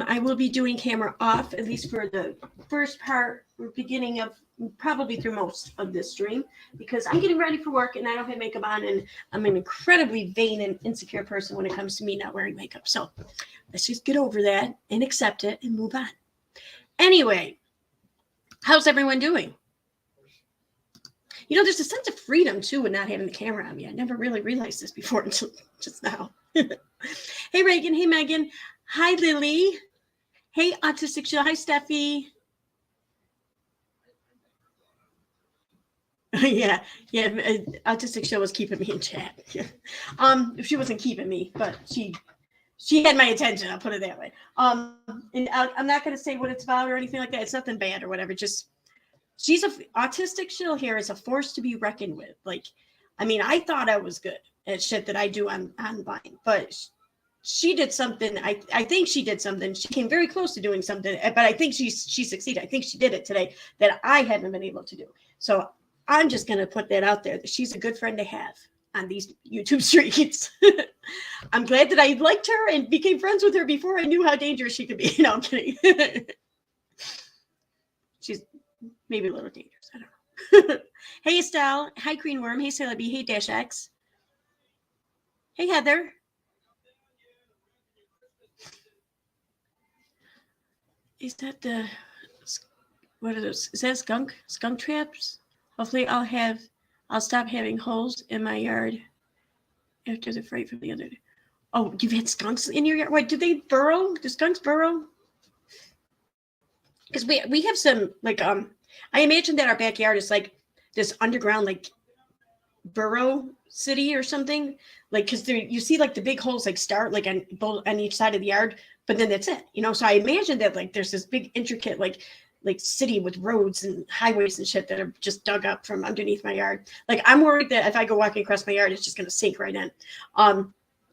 I will be doing camera off, at least for the first part or beginning of probably through most of this stream, because I'm getting ready for work and I don't have makeup on, and I'm an incredibly vain and insecure person when it comes to me not wearing makeup. So let's just get over that and accept it and move on. Anyway, how's everyone doing? You know, there's a sense of freedom too in not having the camera on me. I never really realized this before until just now. Hey Reagan, hey Megan, hi Lily, hey Autistic Show, hi Steffi. yeah, Autistic Show was keeping me in chat. She wasn't keeping me, but she had my attention. I'll put it that way. And I'm not going to say what it's about or anything like that. It's nothing bad or whatever. Just she's a Autistic Show here is a force to be reckoned with. Like, I mean, I thought I was good at shit that I do online, but she did something. I think she did something. She came very close to doing something, but I think she succeeded. I think she did it today that I haven't been able to do. So I'm just going to put that out there that she's a good friend to have on these YouTube streets. I'm glad that I liked her and became friends with her before I knew how dangerous she could be. No, I'm kidding. She's maybe a little dangerous. I don't know. Hey, Estelle. Hi, Green Worm. Hey, Sailor B. Hey, Dash X. Hey, Heather. Is that the, what are those? Is that skunk traps? Hopefully I'll stop having holes in my yard after the fright from the other day. Oh, you've had skunks in your yard? What, do they burrow? Do skunks burrow? Because we have some, like, I imagine that our backyard is like this underground, like, burrow city or something. Like, because you see, like, the big holes, like, start, like, on each side of the yard, but then that's it, you know? So I imagine that, like, there's this big, intricate, like city with roads and highways and shit that are just dug up from underneath my yard. Like, I'm worried that if I go walking across my yard, it's just going to sink right in.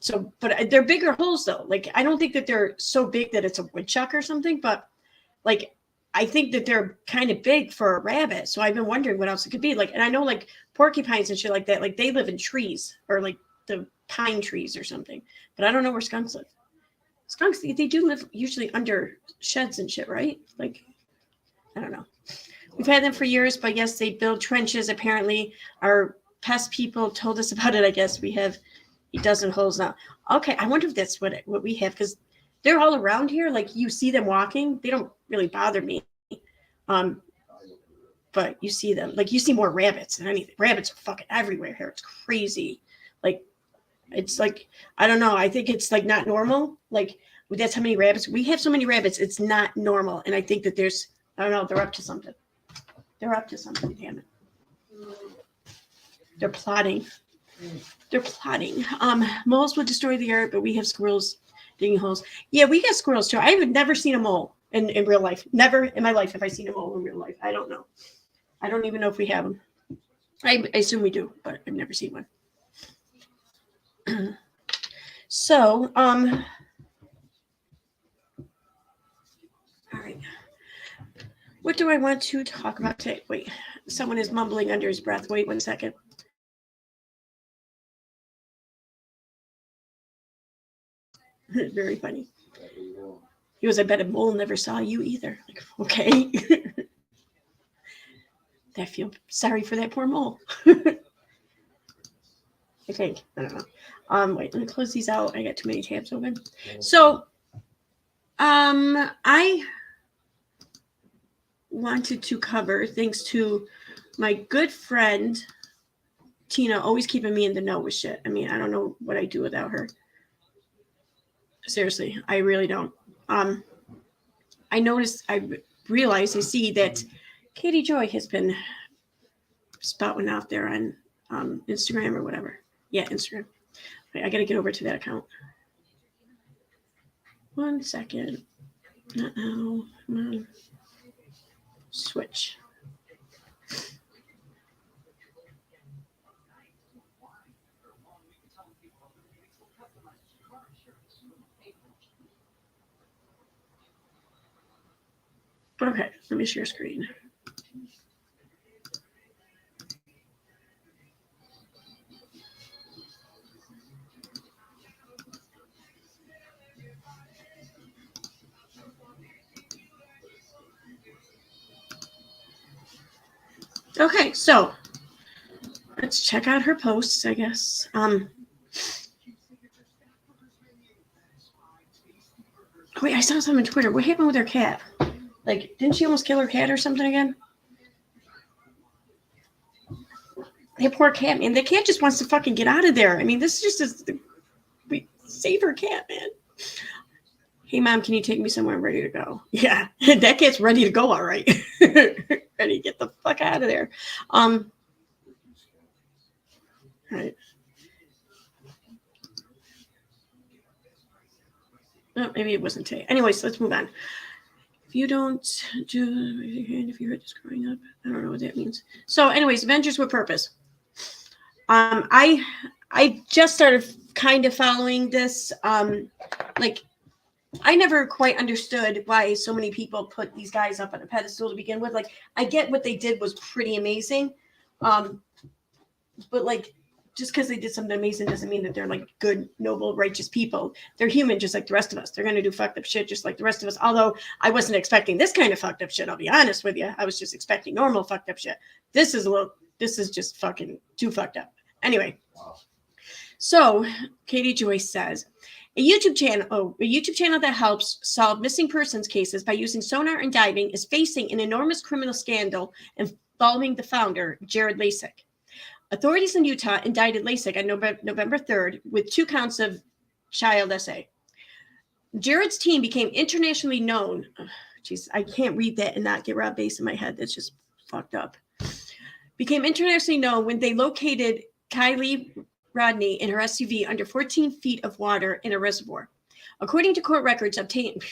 So, but they're bigger holes though. Like, I don't think that they're so big that it's a woodchuck or something, but like, I think that they're kind of big for a rabbit. So I've been wondering what else it could be. Like, and I know like porcupines and shit like that, like they live in trees or like the pine trees or something, but I don't know where skunks live. Skunks, they do live usually under sheds and shit, right? Like, I don't know. We've had them for years, but yes, they build trenches. Apparently, our pest people told us about it. I guess we have a dozen holes now. Okay, I wonder if that's what we have, because they're all around here. Like, you see them walking. They don't really bother me. But you see them. Like, you see more rabbits than anything. Rabbits are fucking everywhere here. It's crazy. Like, it's like, I don't know. I think it's like not normal. Like, that's how many rabbits. We have so many rabbits. It's not normal. And I think that there's, I don't know, they're up to something. They're up to something, damn it. They're plotting. They're plotting. Moles would destroy the earth, but we have squirrels digging holes. Yeah, we got squirrels too. I've never seen a mole in real life. Never in my life have I seen a mole in real life. I don't know. I don't even know if we have them. I assume we do, but I've never seen one. So, all right. What do I want to talk about today? Wait, someone is mumbling under his breath. Wait 1 second. Very funny. He was, I bet a mole never saw you either. Like, okay. I feel sorry for that poor mole. I think. I don't know. Wait, let me close these out. I got too many tabs open. So, I wanted to cover, thanks to my good friend Tina, always keeping me in the know with shit. I mean, I don't know what I do without her. Seriously, I really don't. I noticed, I realized, I see that Katie Joy has been spouting out there on Instagram or whatever. Yeah, Instagram. Wait, I got to get over to that account. 1 second. Uh-oh. Come on. Switch. Okay, let me share screen. Okay, so let's check out her posts, I guess. Wait, I saw something on Twitter. What happened with her cat? Like, didn't she almost kill her cat or something again? That poor cat, man. The cat just wants to fucking get out of there. I mean, this is just save her cat, man. Hey, Mom, can you take me somewhere? I'm ready to go. Yeah, that cat's ready to go, all right. Ready to get the fuck out of there. All right. Oh, maybe it wasn't today. Anyways, let's move on. If you don't do, raise your hand if you heard this growing up. I don't know what that means. So, anyways, Adventures with Purpose. I just started kind of following this. Like, I never quite understood why so many people put these guys up on a pedestal to begin with. Like, I get what they did was pretty amazing. But like, just because they did something amazing doesn't mean that they're like good, noble, righteous people. They're human just like the rest of us. They're going to do fucked up shit just like the rest of us. Although I wasn't expecting this kind of fucked up shit. I'll be honest with you. I was just expecting normal fucked up shit. This is just fucking too fucked up. Anyway. So Katie Joyce says, a YouTube channel that helps solve missing persons cases by using sonar and diving is facing an enormous criminal scandal involving the founder, Jared Lasik. Authorities in Utah indicted Lasik on November 3rd with 2 counts of child SA. Jared's team became internationally known. Jeez, I can't read that and not get Rob Bass in my head. That's just fucked up. Became internationally known when they located Kylie Rodney in her SUV under 14 feet of water in a reservoir. According to court records obtained,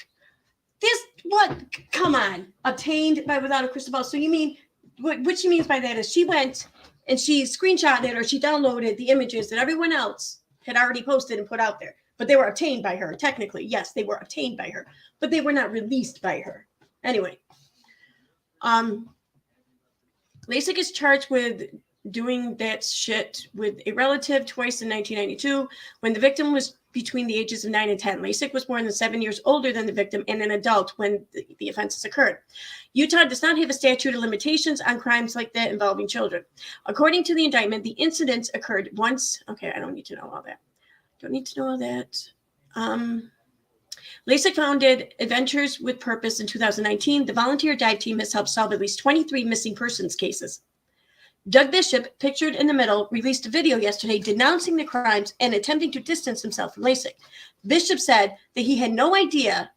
obtained by without a crystal ball. So you mean, what she means by that is she went and she screenshotted it or she downloaded the images that everyone else had already posted and put out there. But they were obtained by her. Technically, yes, they were obtained by her, but they were not released by her. Anyway, Lasik is charged with doing that shit with a relative twice in 1992 when the victim was between the ages of 9 and 10. Lasik was more than 7 years older than the victim and an adult when the offenses occurred. Utah does not have a statute of limitations on crimes like that involving children. According to the indictment, the incidents occurred once. Okay, I don't need to know all that. Lasik founded Adventures with Purpose in 2019. The volunteer dive team has helped solve at least 23 missing persons cases. Doug Bishop, pictured in the middle, released a video yesterday denouncing the crimes and attempting to distance himself from Lasik. Bishop said that he had no idea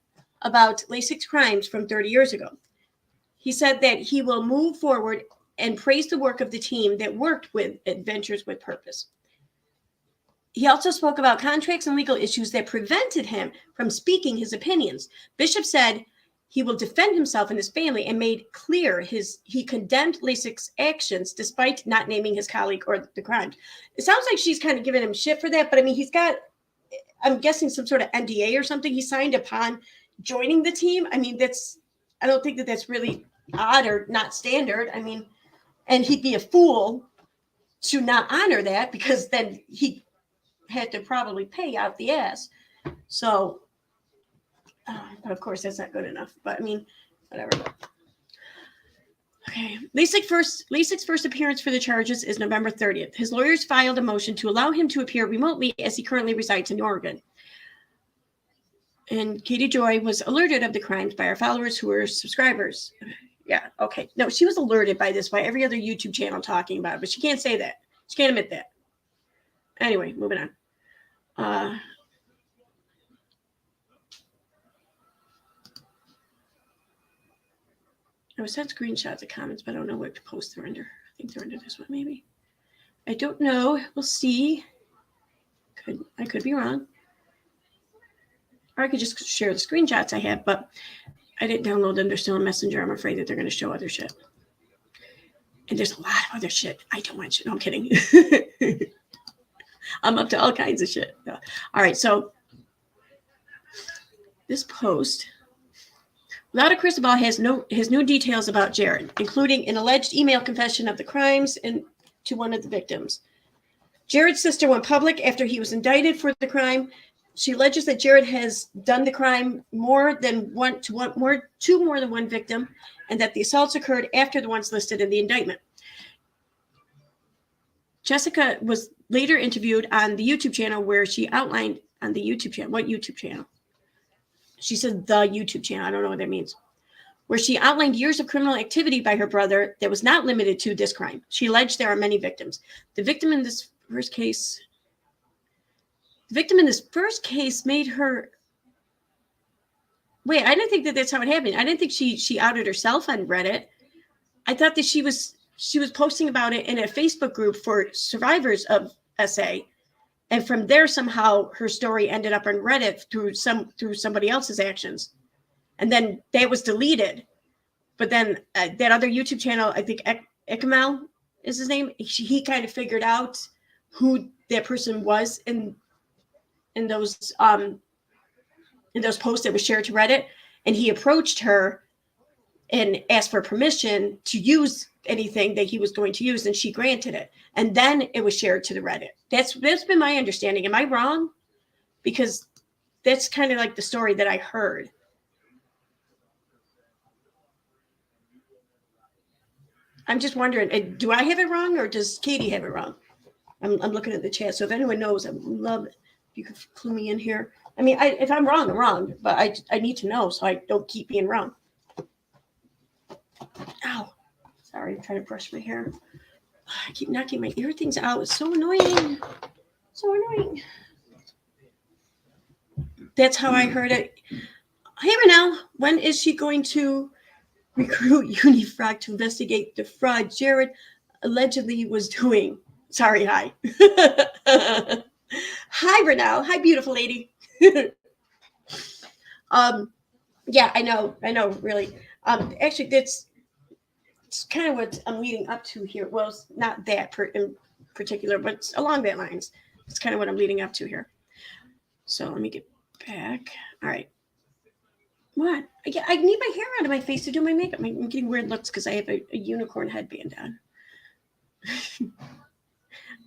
about Lasik's crimes from 30 years ago. He said that he will move forward and praise the work of the team that worked with Adventures with Purpose. He also spoke about contracts and legal issues that prevented him from speaking his opinions. Bishop said he will defend himself and his family and made clear he condemned Lasik's actions despite not naming his colleague or the crimes. It sounds like she's kind of giving him shit for that, but I mean, he's got, I'm guessing, some sort of NDA or something he signed upon joining the team. I mean, I don't think that's really odd or not standard. I mean, and he'd be a fool to not honor that because then he had to probably pay out the ass. So, but of course, that's not good enough. But I mean, whatever. Okay. Lasik's first appearance for the charges is November 30th. His lawyers filed a motion to allow him to appear remotely as he currently resides in Oregon. And Katie Joy was alerted of the crimes by our followers who were subscribers. Yeah, okay. No, she was alerted by this by every other YouTube channel talking about it, but she can't say that. She can't admit that. Anyway, moving on. I was sent screenshots of comments, but I don't know what post they're under. I think they're under this one, maybe. I don't know. We'll see. I could be wrong. Or I could just share the screenshots I have, but I didn't download them. They're still in Messenger. I'm afraid that they're going to show other shit. And there's a lot of other shit. I don't want shit. No, I'm kidding. I'm up to all kinds of shit. All right, so this post, Without a Crystal Ball has new details about Jared, including an alleged email confession of the crimes to one of the victims. Jared's sister went public after he was indicted for the crime. She alleges that Jared has done the crime to more than one victim, and that the assaults occurred after the ones listed in the indictment. Jessica was later interviewed on the YouTube channel where she outlined on the YouTube channel. What YouTube channel? She said the YouTube channel. I don't know what that means. Where she outlined years of criminal activity by her brother that was not limited to this crime. She alleged there are many victims. The victim in this first case made her. Wait, I didn't think that that's how it happened. I didn't think she outed herself on Reddit. I thought that she was posting about it in a Facebook group for survivors of SA. And from there, somehow her story ended up on Reddit through somebody else's actions. And then that was deleted. But then that other YouTube channel, I think Ekamel is his name. He kind of figured out who that person was in those posts that were shared to Reddit. And he approached her and asked for permission to use anything that he was going to use, and she granted it. And then it was shared to the Reddit. That's been my understanding. Am I wrong? Because that's kind of like the story that I heard. I'm just wondering, do I have it wrong or does Katie have it wrong? I'm looking at the chat. So if anyone knows, I would love it if you could clue me in here. I mean, if I'm wrong, I'm wrong, but I need to know so I don't keep being wrong. Ow. Sorry, I'm trying to brush my hair. I keep knocking my ear things out. It's so annoying. So annoying. That's how I heard it. Hey, Renelle, when is she going to recruit Unifrog to investigate the fraud Jared allegedly was doing? Sorry, hi. Hi, Renelle. Hi, beautiful lady. Yeah, I know, really. Actually, it's kind of what I'm leading up to here. Well, it's not that in particular, but it's along that lines. It's kind of what I'm leading up to here. So let me get back. All right. What? I need my hair out of my face to do my makeup. I'm getting weird looks because I have a unicorn headband on.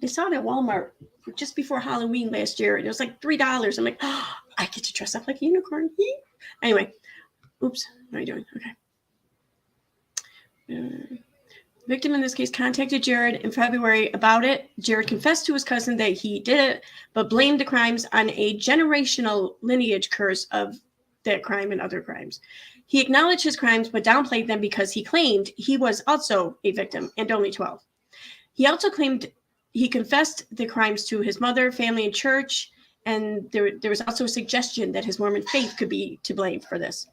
I saw it at Walmart just before Halloween last year, and it was like $3. I'm like, oh, I get to dress up like a unicorn. Anyway, oops. What are you doing? Okay. Victim in this case contacted Jared in February about it. Jared confessed to his cousin that he did it, but blamed the crimes on a generational lineage curse of that crime and other crimes. He acknowledged his crimes, but downplayed them because he claimed he was also a victim and only 12. He also claimed he confessed the crimes to his mother, family, and church, and there was also a suggestion that his Mormon faith could be to blame for this.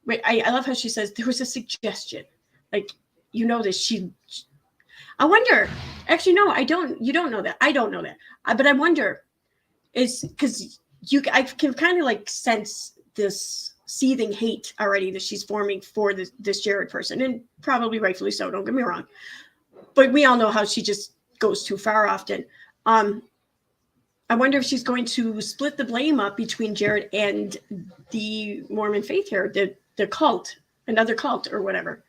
Wait, I love how she says there was a suggestion. Like, you know this. I wonder. Actually, no, I don't. You don't know that. I don't know that. But I wonder, is because I can kind of like sense this seething hate already that she's forming for this Jared person, and probably rightfully so. Don't get me wrong. But we all know how she just goes too far often. I wonder if she's going to split the blame up between Jared and the Mormon faith here, the cult, another cult or whatever.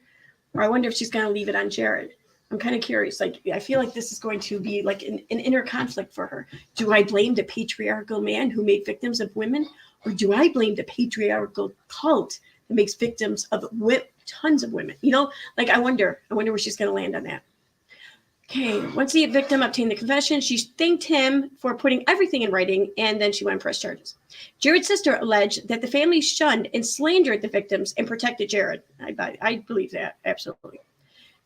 Or I wonder if she's going to leave it on Jared. I'm kind of curious. Like, I feel like this is going to be like an inner conflict for her. Do I blame the patriarchal man who made victims of women? Or do I blame the patriarchal cult that makes victims of tons of women? You know, like I wonder where she's going to land on that. Okay, once the victim obtained the confession, she thanked him for putting everything in writing, and then she went and pressed charges. Jared's sister alleged that the family shunned and slandered the victims and protected Jared. I believe that, absolutely.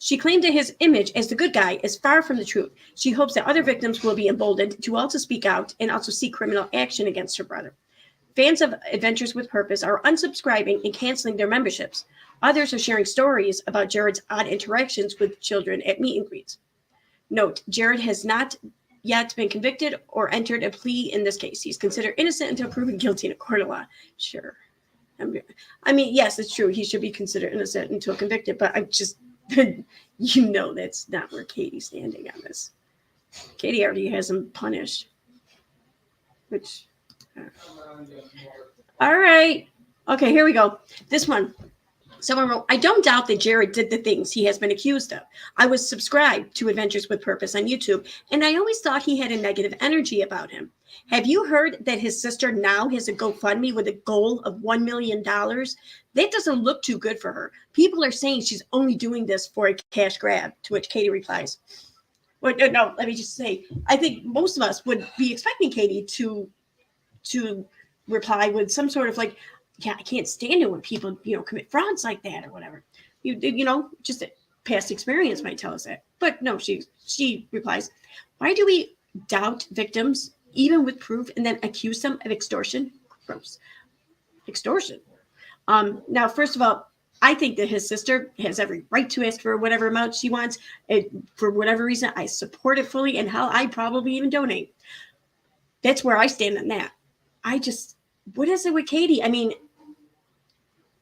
She claimed that his image as the good guy is far from the truth. She hopes that other victims will be emboldened to also speak out and also seek criminal action against her brother. Fans of Adventures with Purpose are unsubscribing and canceling their memberships. Others are sharing stories about Jared's odd interactions with children at meet and greets. Note, Jared has not yet been convicted or entered a plea in this case. He's considered innocent until proven guilty in a court of law. Sure. I mean, yes, it's true. He should be considered innocent until convicted, but I'm just, you know, that's not where Katie's standing on this. Katie already has him punished, which, all right. Okay, here we go. This one. Someone wrote, I don't doubt that Jared did the things he has been accused of. I was subscribed to Adventures with Purpose on YouTube, and I always thought he had a negative energy about him. Have you heard that his sister now has a GoFundMe with a goal of $1 million? That doesn't look too good for her. People are saying she's only doing this for a cash grab, to which Katie replies, Well, no, let me just say, I think most of us would be expecting Katie to reply with some sort of like, yeah, I can't stand it when people, commit frauds like that or whatever. Just past experience might tell us that. But no, she replies, why do we doubt victims even with proof and then accuse them of extortion? Gross. Extortion. Now, first of all, I think that his sister has every right to ask for whatever amount she wants. For whatever reason, I support it fully, and hell, I probably even donate. That's where I stand on that. What is it with Katie? I mean,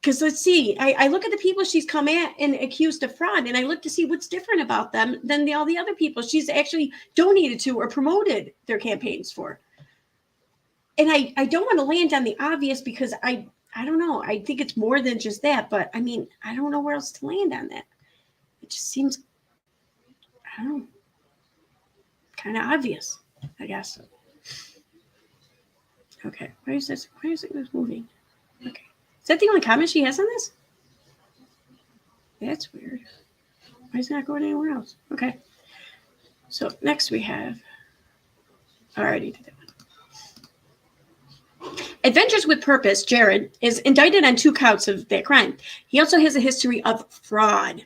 because let's see, I look at the people she's come at and accused of fraud, and I look to see what's different about them than all the other people she's actually donated to or promoted their campaigns for. And I don't want to land on the obvious because I don't know. I think it's more than just that, but I mean, I don't know where else to land on that. It just seems, I don't know, kind of obvious, I guess. Okay, why is it moving? Okay, is that the only comment she has on this? That's weird. Why is it not going anywhere else? Okay, so next we have, I already did that one. Adventures with Purpose, Jared, is indicted on 2 counts of that crime. He also has a history of fraud.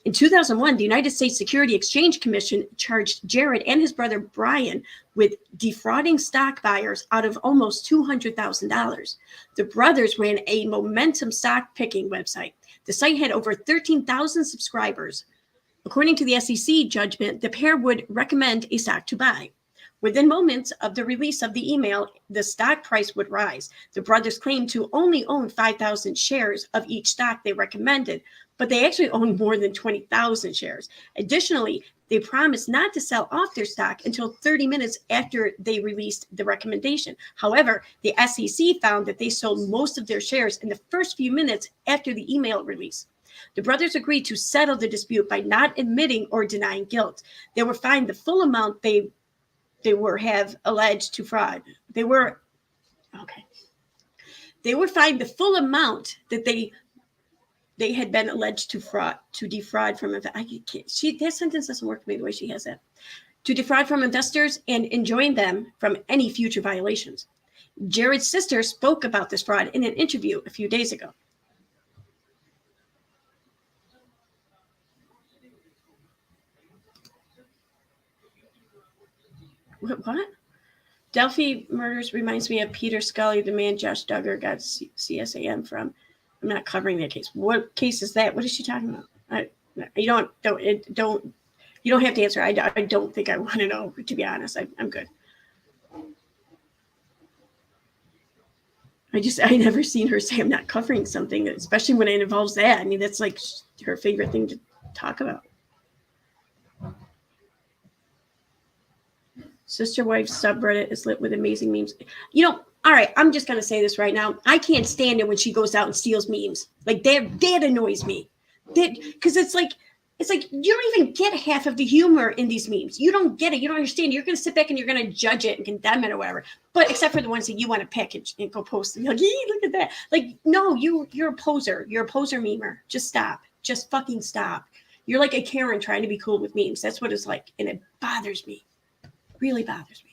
In 2001, the United States Security Exchange Commission charged Jared and his brother Brian with defrauding stock buyers out of almost $200,000. The brothers ran a momentum stock picking website. The site had over 13,000 subscribers. According to the SEC judgment, the pair would recommend a stock to buy. Within moments of the release of the email, the stock price would rise. The brothers claimed to only own 5,000 shares of each stock they recommended, but they actually owned more than 20,000 shares. Additionally, they promised not to sell off their stock until 30 minutes after they released the recommendation. However, the SEC found that they sold most of their shares in the first few minutes after the email release. The brothers agreed to settle the dispute by not admitting or denying guilt. They were fined the full amount they have alleged to fraud. They were fined the full amount that they had been alleged to defraud from. That sentence doesn't work for me the way she has it. To defraud from investors and enjoin them from any future violations. Jared's sister spoke about this fraud in an interview a few days ago. What? Delphi murders reminds me of Peter Scully, the man Josh Duggar got CSAM from. I'm not covering that case. What case is that? What is she talking about? You don't have to answer. I don't think I want to know, to be honest. I'm good. I never seen her say I'm not covering something, especially when it involves that. I mean, that's like her favorite thing to talk about. Sister Wife subreddit is lit with amazing memes. All right, I'm just going to say this right now. I can't stand it when she goes out and steals memes. Like, that annoys me. Because it's like, you don't even get half of the humor in these memes. You don't get it. You don't understand. You're going to sit back and you're going to judge it and condemn it or whatever. But except for the ones that you want to pick and go post and be like, look at that. Like, no, you're a poser. You're a poser memer. Just stop. Just fucking stop. You're like a Karen trying to be cool with memes. That's what it's like. And it bothers me. Really bothers me.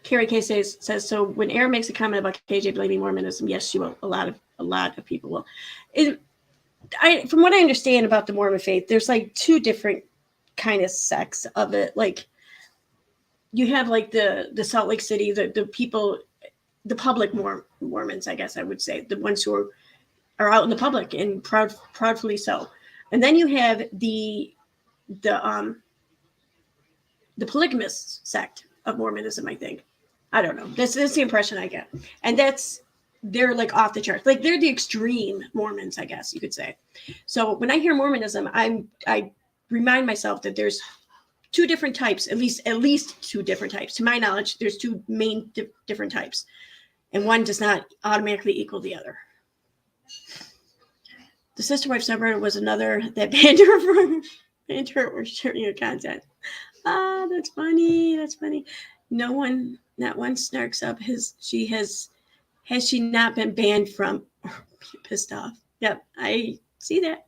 Carrie K says, so when Erin makes a comment about KJ blaming Mormonism, yes, she will. A lot of people will. From what I understand about the Mormon faith, there's like 2 different kind of sects of it. Like, you have like the Salt Lake City, the people, the public Mormons, I guess I would say, the ones who are out in the public and proudly so. And then you have the polygamous sect of Mormonism, I think. I don't know. That's the impression I get. And they're like off the charts. Like, they're the extreme Mormons, I guess you could say. So when I hear Mormonism, I remind myself that there's 2 different types, at least 2 different types. To my knowledge, there's 2 main different types. And one does not automatically equal the other. The Sister Wife subreddit was another that banned her for sharing your content. That's funny. No one Not one snarks up has she not been banned from or pissed off. Yep, I see that.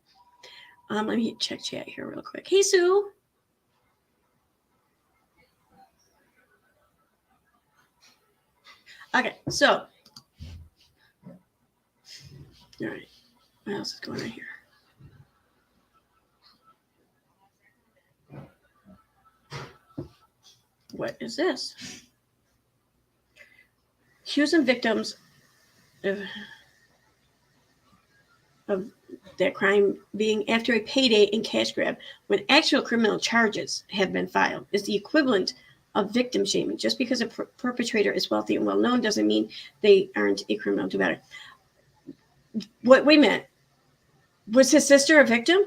Let me check chat here real quick. Hey, Sue. Okay, so all right, what else is going on here? What is this? Accusing victims of that crime being after a payday and cash grab when actual criminal charges have been filed is the equivalent of victim shaming. Just because a perpetrator is wealthy and well known doesn't mean they aren't a criminal. Do better. Wait a minute. Was his sister a victim?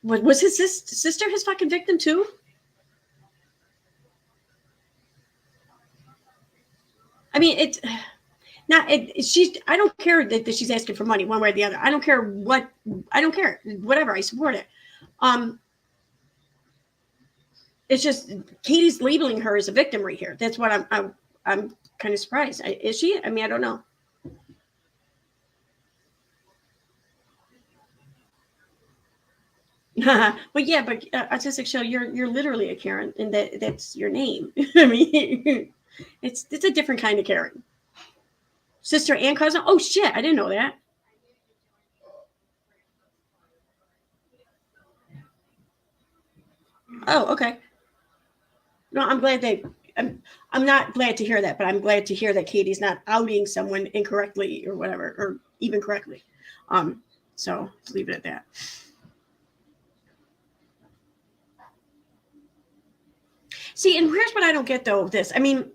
Was his sister his fucking victim too? I mean, it's not. I don't care that she's asking for money one way or the other. I don't care what. I don't care. Whatever. I support it. It's just Katie's labeling her as a victim right here. That's what I'm kind of surprised. Is she? I mean, I don't know. But yeah, but Autistic Show, you're literally a Karen, and that's your name. I mean, it's a different kind of Karen. Sister and cousin. Oh shit, I didn't know that. Oh, okay. No, I'm glad they. I'm not glad to hear that, but I'm glad to hear that Katie's not outing someone incorrectly or whatever, or even correctly. So leave it at that. See, and here's what I don't get though. This, I mean,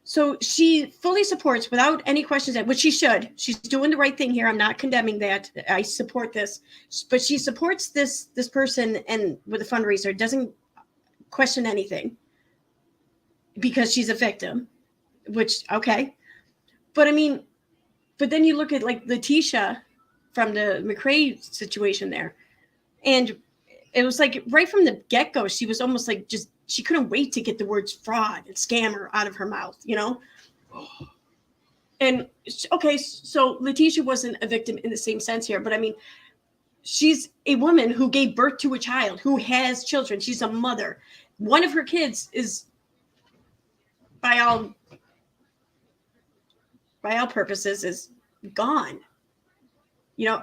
so she fully supports without any questions, which she should. She's doing the right thing here. I'm not condemning that. I support this, but she supports this person and with a fundraiser, doesn't question anything because she's a victim, which okay. But I mean, but then you look at like Letitia from the McRae situation there, and it was like right from the get-go, she was almost like just she couldn't wait to get the words fraud and scammer out of her mouth, you know? And okay, so Letitia wasn't a victim in the same sense here, but I mean, she's a woman who gave birth to a child, who has children. She's a mother. One of her kids is by all purposes is gone. You know,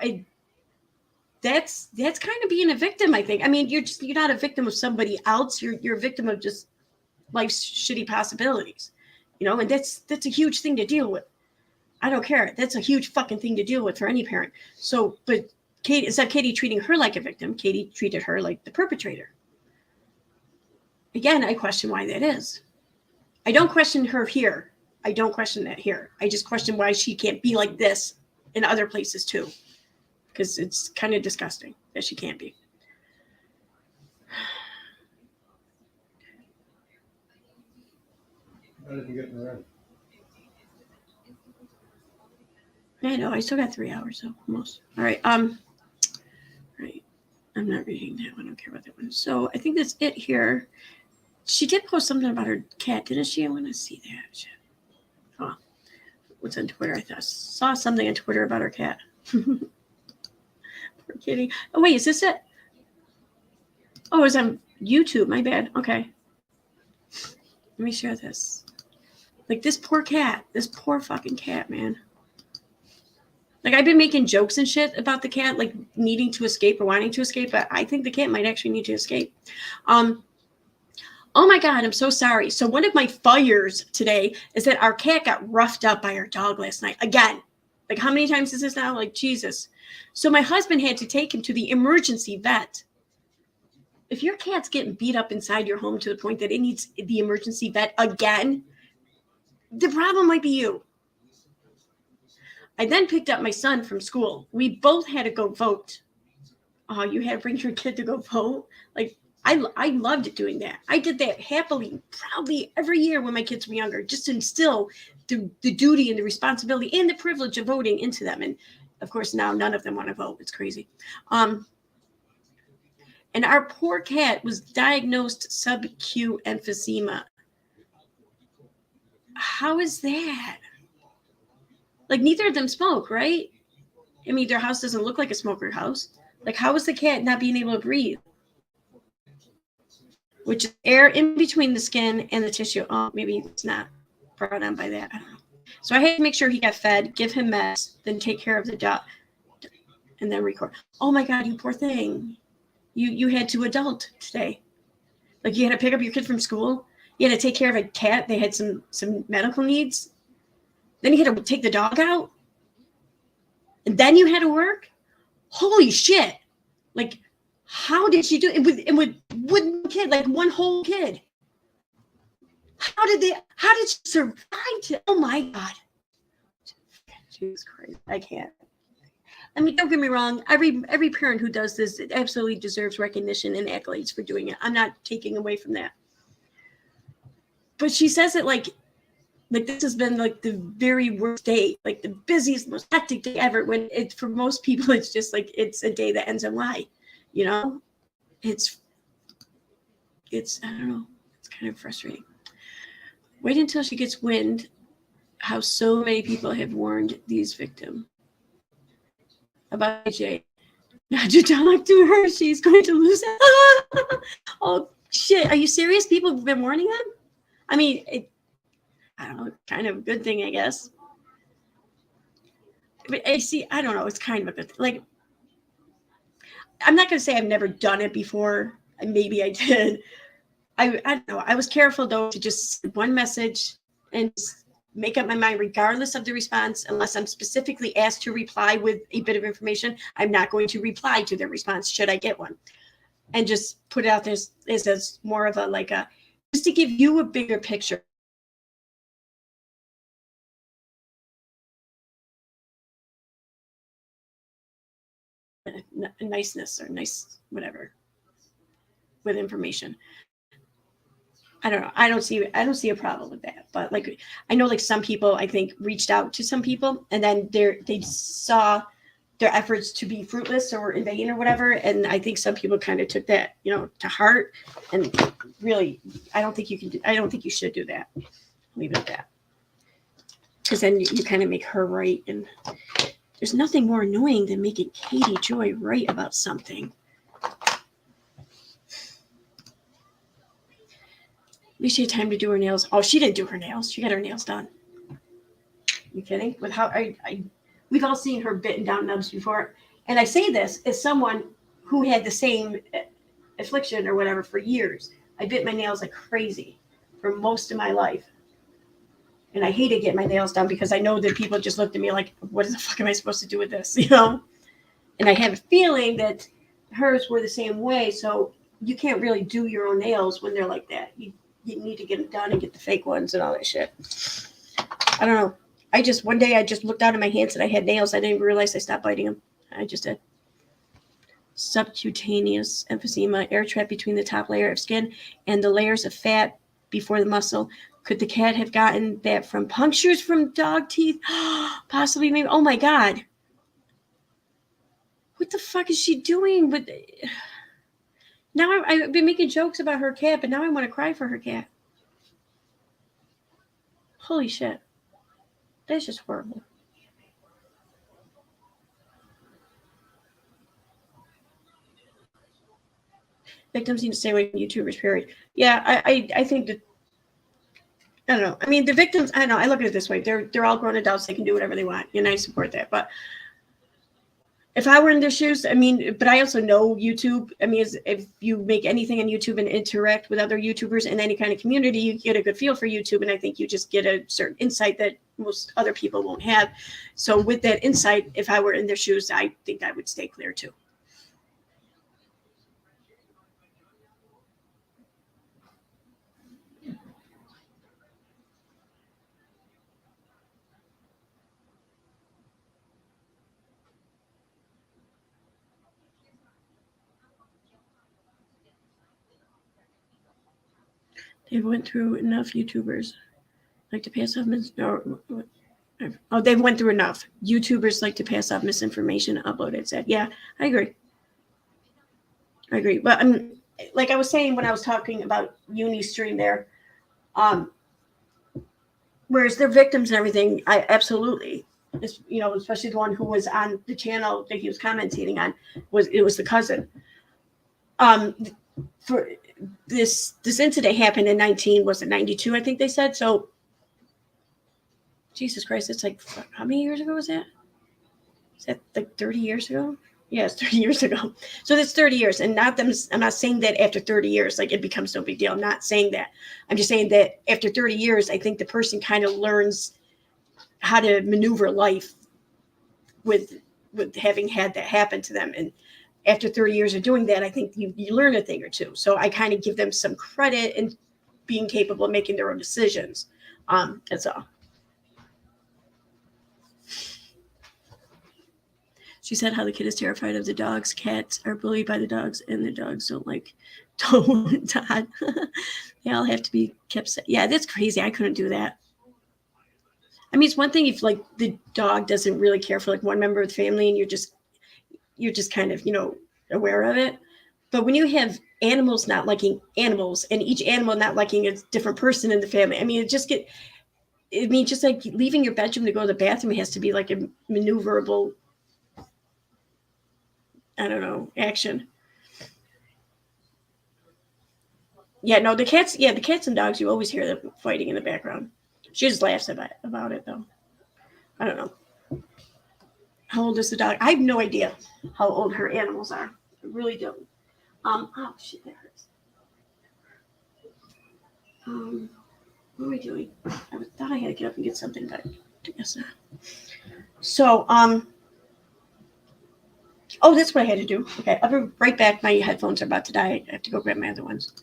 that's kind of being a victim, I think. I mean, you're not a victim of somebody else. You're a victim of just life's shitty possibilities, you know, and that's a huge thing to deal with. I don't care. That's a huge fucking thing to deal with for any parent. So, but instead of Katie treating her like a victim, Katie treated her like the perpetrator. Again, I question why that is. I don't question her here. I don't question that here. I just question why she can't be like this in other places too. Because it's kind of disgusting that she can't be. How did you get in the room? I know. I still got 3 hours, though, almost. All right. Right. I'm not reading that one. I don't care about that one. So I think that's it here. She did post something about her cat, didn't she? I want to see that. Shit. Oh, what's on Twitter? I saw something on Twitter about her cat. Poor kitty. Oh, wait, is this it? Oh, it's on YouTube. My bad. Okay. Let me share this. Like this poor cat. This poor fucking cat, man. Like I've been making jokes and shit about the cat, like needing to escape or wanting to escape, but I think the cat might actually need to escape. Oh my God, I'm so sorry. So one of my fires today is that our cat got roughed up by our dog last night. Again, like how many times is this now? Like Jesus. So my husband had to take him to the emergency vet. If your cat's getting beat up inside your home to the point that it needs the emergency vet again, the problem might be you. I then picked up my son from school. We both had to go vote. Oh, you had to bring your kid to go vote? Like, I loved doing that. I did that happily, proudly every year when my kids were younger, just to instill the duty and the responsibility and the privilege of voting into them. And of course, now none of them want to vote. It's crazy. And our poor cat was diagnosed sub-Q emphysema. how is that? Like, neither of them smoke, right? I mean, their house doesn't look like a smoker house. Like, how is the cat not being able to breathe? Which is air in between the skin and the tissue. Oh, maybe it's not brought on by that. I don't know. So I had to make sure he got fed, give him meds, then take care of the dog, and then record. Oh my God, you poor thing. You had to adult today. Like, you had to pick up your kid from school. You had to take care of a cat. They had some medical needs. Then you had to take the dog out. And then you had to work. Holy shit. Like, how did she do it with one kid, like one whole kid? How did she survive oh my God. Jesus Christ. I can't. I mean, don't get me wrong. Every parent who does this absolutely deserves recognition and accolades for doing it. I'm not taking away from that. But she says it like this has been like the very worst day, like the busiest, most hectic day ever. When it's for most people, it's just like it's a day that ends in Y. You know, it's I don't know. It's kind of frustrating. Wait until she gets wind how so many people have warned these victims about AJ. Not to talk to her, she's going to lose it. Oh shit! Are you serious? People have been warning them. I mean, I don't know, kind of a good thing, I guess. But I see. I don't know. It's kind of a good thing. Like, I'm not going to say I've never done it before. Maybe I did. I don't know. I was careful though to just send one message and make up my mind regardless of the response. Unless I'm specifically asked to reply with a bit of information, I'm not going to reply to their response should I get one. And just put it out there as more of a like a just to give you a bigger picture. A niceness or nice whatever with information. I don't know. I don't see a problem with that. But like, I know like some people I think reached out to some people and then they saw their efforts to be fruitless or in vain or whatever. And I think some people kind of took that, to heart. And really, I don't think you should do that. Leave it at that. Because then you kind of make her right. And there's nothing more annoying than making Katie Joy right about something. At least she had time to do her nails. Oh, she didn't do her nails. She got her nails done. You kidding? With how we've all seen her bitten down nubs before. And I say this as someone who had the same affliction or whatever for years. I bit my nails like crazy for most of my life. And I hated getting my nails done because I know that people just looked at me like, what the fuck am I supposed to do with this? And I have a feeling that hers were the same way. So you can't really do your own nails when they're like that. You need to get them done and get the fake ones and all that shit. I don't know. One day I just looked down at my hands and I had nails. I didn't realize I stopped biting them. I just did. Subcutaneous emphysema, air trap between the top layer of skin and the layers of fat before the muscle. Could the cat have gotten that from punctures from dog teeth? Possibly, maybe. Oh my God. What the fuck is she doing? But now I've been making jokes about her cat, but now I want to cry for her cat. Holy shit. That's just horrible. Victims need to stay away from YouTubers, period. Yeah, I think that, I don't know. I mean, the victims, I don't know. I look at it this way. They're all grown adults. They can do whatever they want. I support that. But if I were in their shoes, I mean, but I also know YouTube. I mean, if you make anything on YouTube and interact with other YouTubers in any kind of community, you get a good feel for YouTube. And I think you just get a certain insight that most other people won't have. So with that insight, if I were in their shoes, I think I would stay clear too. They've went through enough YouTubers like to pass off they've went through enough. YouTubers like to pass off misinformation, upload it, said. Yeah, I agree. But like I was saying when I was talking about Uni stream there, whereas they're victims and everything. I absolutely, you know, especially the one who was on the channel that he was commentating on, was the cousin. For this incident happened in 92, I think they said. So Jesus Christ, it's like, how many years ago was that? Is that like 30 years ago? Yeah, it's 30 years ago. So that's 30 years. And I'm not saying that after 30 years, like, it becomes no big deal. I'm not saying that. I'm just saying that after 30 years, I think the person kind of learns how to maneuver life with having had that happen to them. And after 30 years of doing that, I think you learn a thing or two. So I kind of give them some credit in being capable of making their own decisions. That's all. She said how the kid is terrified of the dogs. Cats are bullied by the dogs, and the dogs don't like Todd. They all have to be kept safe. Yeah, that's crazy. I couldn't do that. I mean, it's one thing if, like, the dog doesn't really care for, like, one member of the family, and you're just kind of, you know, aware of it. But when you have animals not liking animals, and each animal not liking a different person in the family, I mean, just like leaving your bedroom to go to the bathroom has to be like a maneuverable, I don't know, action. Yeah, no, the cats and dogs, you always hear them fighting in the background. She just laughs about it, though. I don't know. How old is the dog? I have no idea how old her animals are. I really don't. Oh, shit, that hurts. What am I doing? I thought I had to get up and get something, but I guess not. So, oh, that's what I had to do. Okay, I'll be right back. My headphones are about to die. I have to go grab my other ones.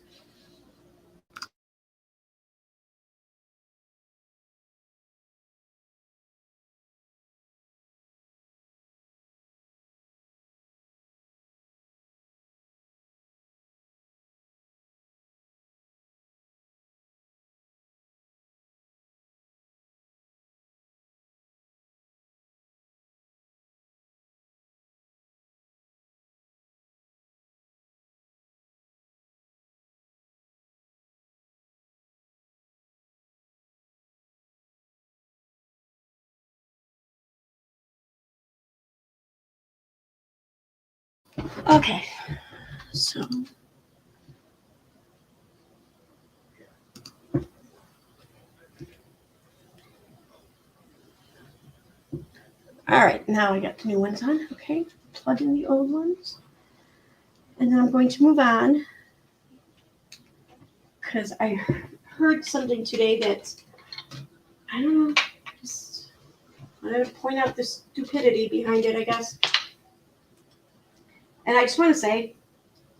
Okay, so all right, now I got the new ones on. Okay, plug in the old ones, and then I'm going to move on because I heard something today that I don't know. Just wanted to point out the stupidity behind it, I guess. And I just want to say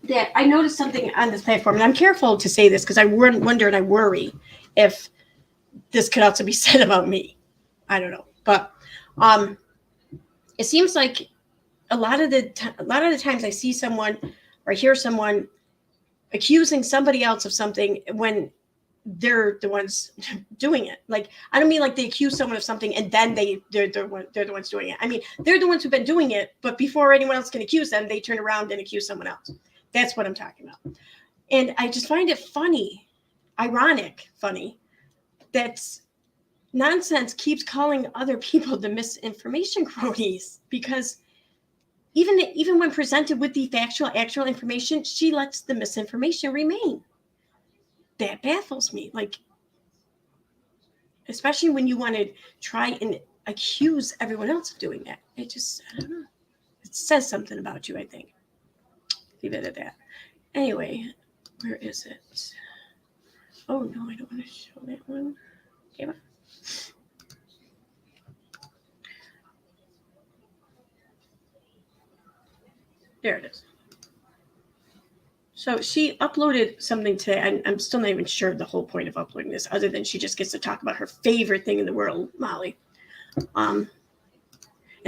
that I noticed something on this platform, and I'm careful to say this because I wonder and I worry if this could also be said about me. I don't know, but it seems like a lot of the times I see someone or hear someone accusing somebody else of something when they're the ones doing it. Like, I don't mean like they accuse someone of something and then they're the ones doing it. I mean, they're the ones who've been doing it, but before anyone else can accuse them, they turn around and accuse someone else. That's what I'm talking about. And I just find it funny, ironic, funny, that nonsense keeps calling other people the misinformation cronies, because even when presented with the actual information, she lets the misinformation remain. That baffles me. Like, especially when you want to try and accuse everyone else of doing that. I don't know. It says something about you, I think. Leave it at that. Anyway, where is it? Oh, no, I don't want to show that one. Damn it. There it is. So she uploaded something today. I'm still not even sure the whole point of uploading this, other than she just gets to talk about her favorite thing in the world, Molly. And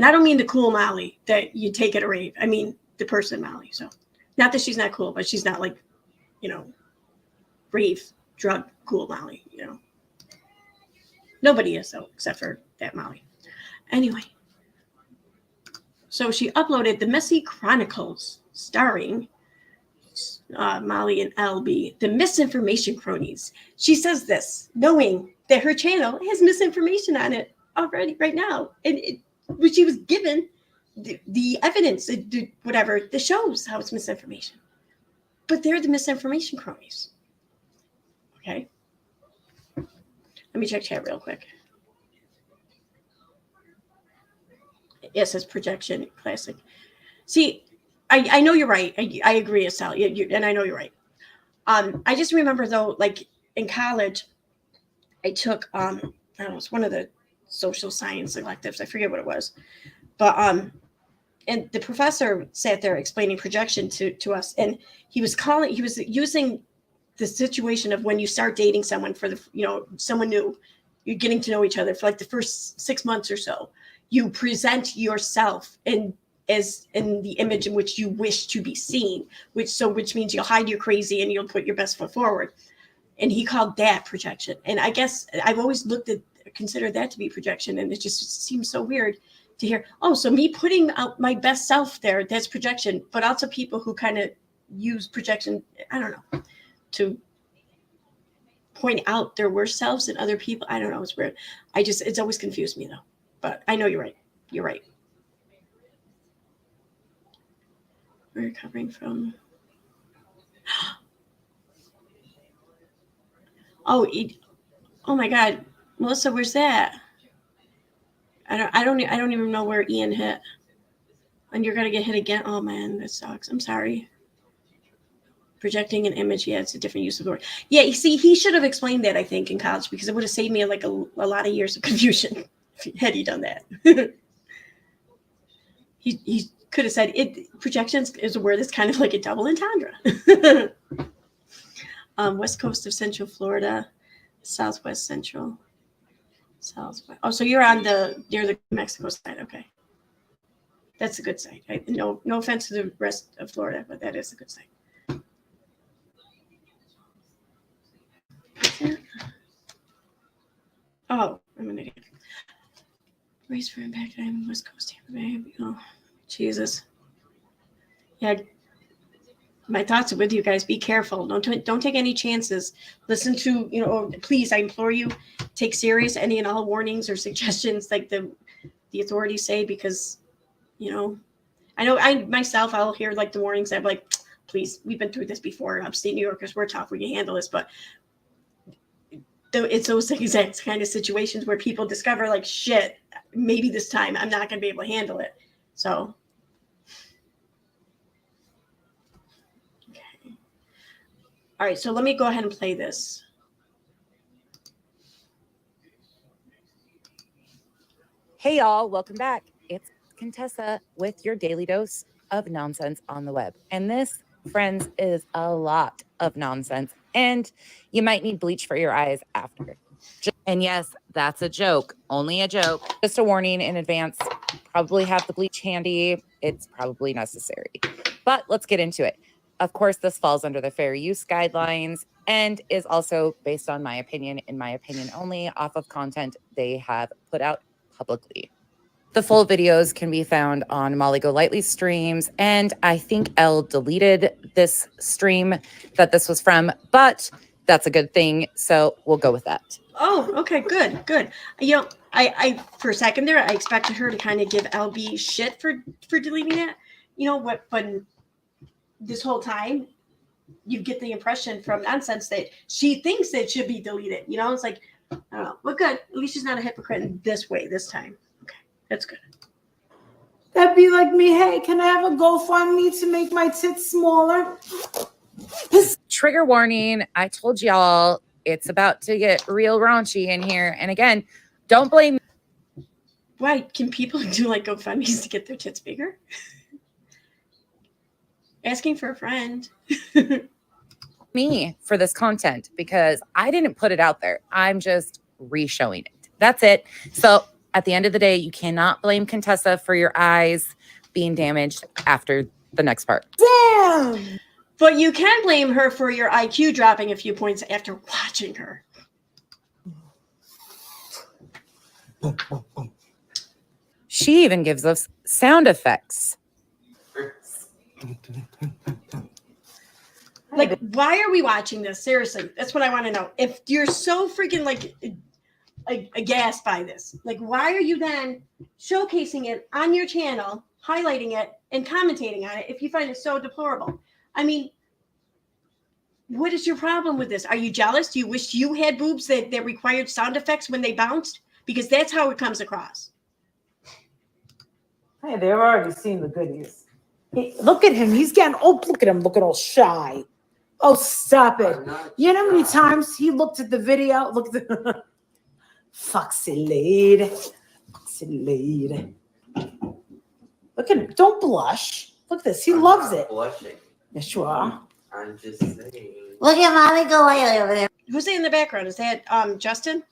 I don't mean the cool Molly that you take at a rave. I mean the person Molly. So not that she's not cool, but she's not like, you know, rave, drug, cool Molly, you know. Nobody is, though, except for that Molly. Anyway. So she uploaded The Messy Chronicles, starring Molly and LB, the misinformation cronies. She says this, knowing that her channel has misinformation on it already right now. And when she was given the evidence, whatever, that shows how it's misinformation. But they're the misinformation cronies. Okay. Let me check chat real quick. Yes, it's projection classic. See, I know you're right. I agree, Estelle. And I know you're right. I just remember though, like in college, I took I don't know, it's one of the social science electives. I forget what it was, but and the professor sat there explaining projection to us, and he was using the situation of when you start dating someone for someone new, you're getting to know each other for like the first 6 months or so. You present yourself as in the image in which you wish to be seen, which means you'll hide your crazy and you'll put your best foot forward. And he called that projection. And I guess I've always considered that to be projection. And it just seems so weird to hear, oh, so me putting out my best self there, that's projection. But also people who kind of use projection, I don't know, to point out their worst selves in other people. I don't know. It's weird. It's always confused me though. But I know you're right. You're right. We're recovering from. Oh my God, Melissa, where's that? I don't even know where Ian hit. And you're gonna get hit again. Oh man, that sucks. I'm sorry. Projecting an image, yeah, it's a different use of the word. Yeah, you see, he should have explained that, I think, in college, because it would have saved me like a lot of years of confusion had he done that. he could have said projections is a word that's kind of like a double entendre. West coast of Central Florida, Southwest Central, Southwest. Oh, so you're on near the Mexico side. Okay, that's a good site. No offense to the rest of Florida, but that is a good site. Oh, I'm an idiot. Race for impact. I'm West Coast Tampa Bay. Oh, Jesus. Yeah. My thoughts are with you guys. Be careful. Don't take any chances. Listen to, please, I implore you, take serious any and all warnings or suggestions like the authorities say, because, I know I'll hear like the warnings. I'm like, please, we've been through this before. Upstate New Yorkers, we're tough. We can handle this. But it's those exact kind of situations where people discover like, shit, maybe this time I'm not going to be able to handle it. So. Okay. All right. So let me go ahead and play this. Hey, y'all. Welcome back. It's Contessa with your daily dose of nonsense on the web. And this, friends, is a lot of nonsense. And you might need bleach for your eyes after. And yes, that's a joke. Only a joke. Just a warning in advance. Probably have the bleach handy. It's probably necessary. But let's get into it. Of course, this falls under the fair use guidelines and is also based on my opinion, in my opinion only, off of content they have put out publicly. The full videos can be found on Molly Golightly's streams, and I think Elle deleted this stream that this was from, but that's a good thing, so we'll go with that. Oh, okay, good. I for a second there, I expected her to kind of give LB shit for deleting that. But this whole time, you get the impression from nonsense that she thinks it should be deleted. It's like, I don't know. But good. At least she's not a hypocrite in this way this time. Okay, that's good. That'd be like me. Hey, can I have a GoFundMe to make my tits smaller? Trigger warning. I told y'all it's about to get real raunchy in here. And again, don't blame. Why? Can people do like GoFundMes to get their tits bigger? Asking for a friend. Me for this content, because I didn't put it out there. I'm just re-showing it. That's it. So at the end of the day, you cannot blame Contessa for your eyes being damaged after the next part. Damn! But you can blame her for your IQ dropping a few points after watching her. She even gives us sound effects. Like, why are we watching this? Seriously, that's what I want to know. If you're so freaking like aghast by this. Like, why are you then showcasing it on your channel, highlighting it, and commentating on it if you find it so deplorable? I mean, what is your problem with this? Are you jealous? Do you wish you had boobs that required sound effects when they bounced? Because that's how it comes across. Hey, they've already seen the goodies. Hey, look at him. He's getting, oh, look at him looking all shy. Oh, stop it. You know how many times he looked at the video? Look at the foxy lady. Foxy lady. Look at him. Don't blush. Look at this. He loves it. Blushing. Yes, you are. I'm just saying. Look at mommy go away over there. Who's that in the background? Is that Justin?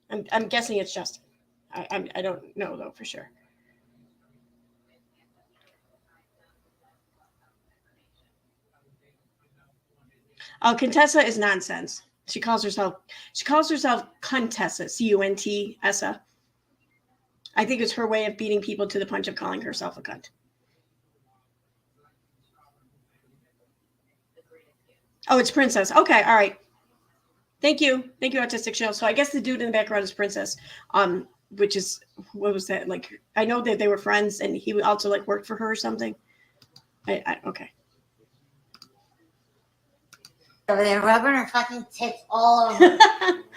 I'm guessing it's Justin. I don't know though for sure. Oh, Contessa is nonsense. She calls herself Contessa, Cuntessa. I think it's her way of beating people to the punch of calling herself a cunt. Oh, it's Princess. Okay, all right. Thank you, Autistic Shell. So I guess the dude in the background is Princess. Which is, what was that? Like, I know that they were friends, and he also like worked for her or something. Okay. Over there, rubbing her fucking tits all over.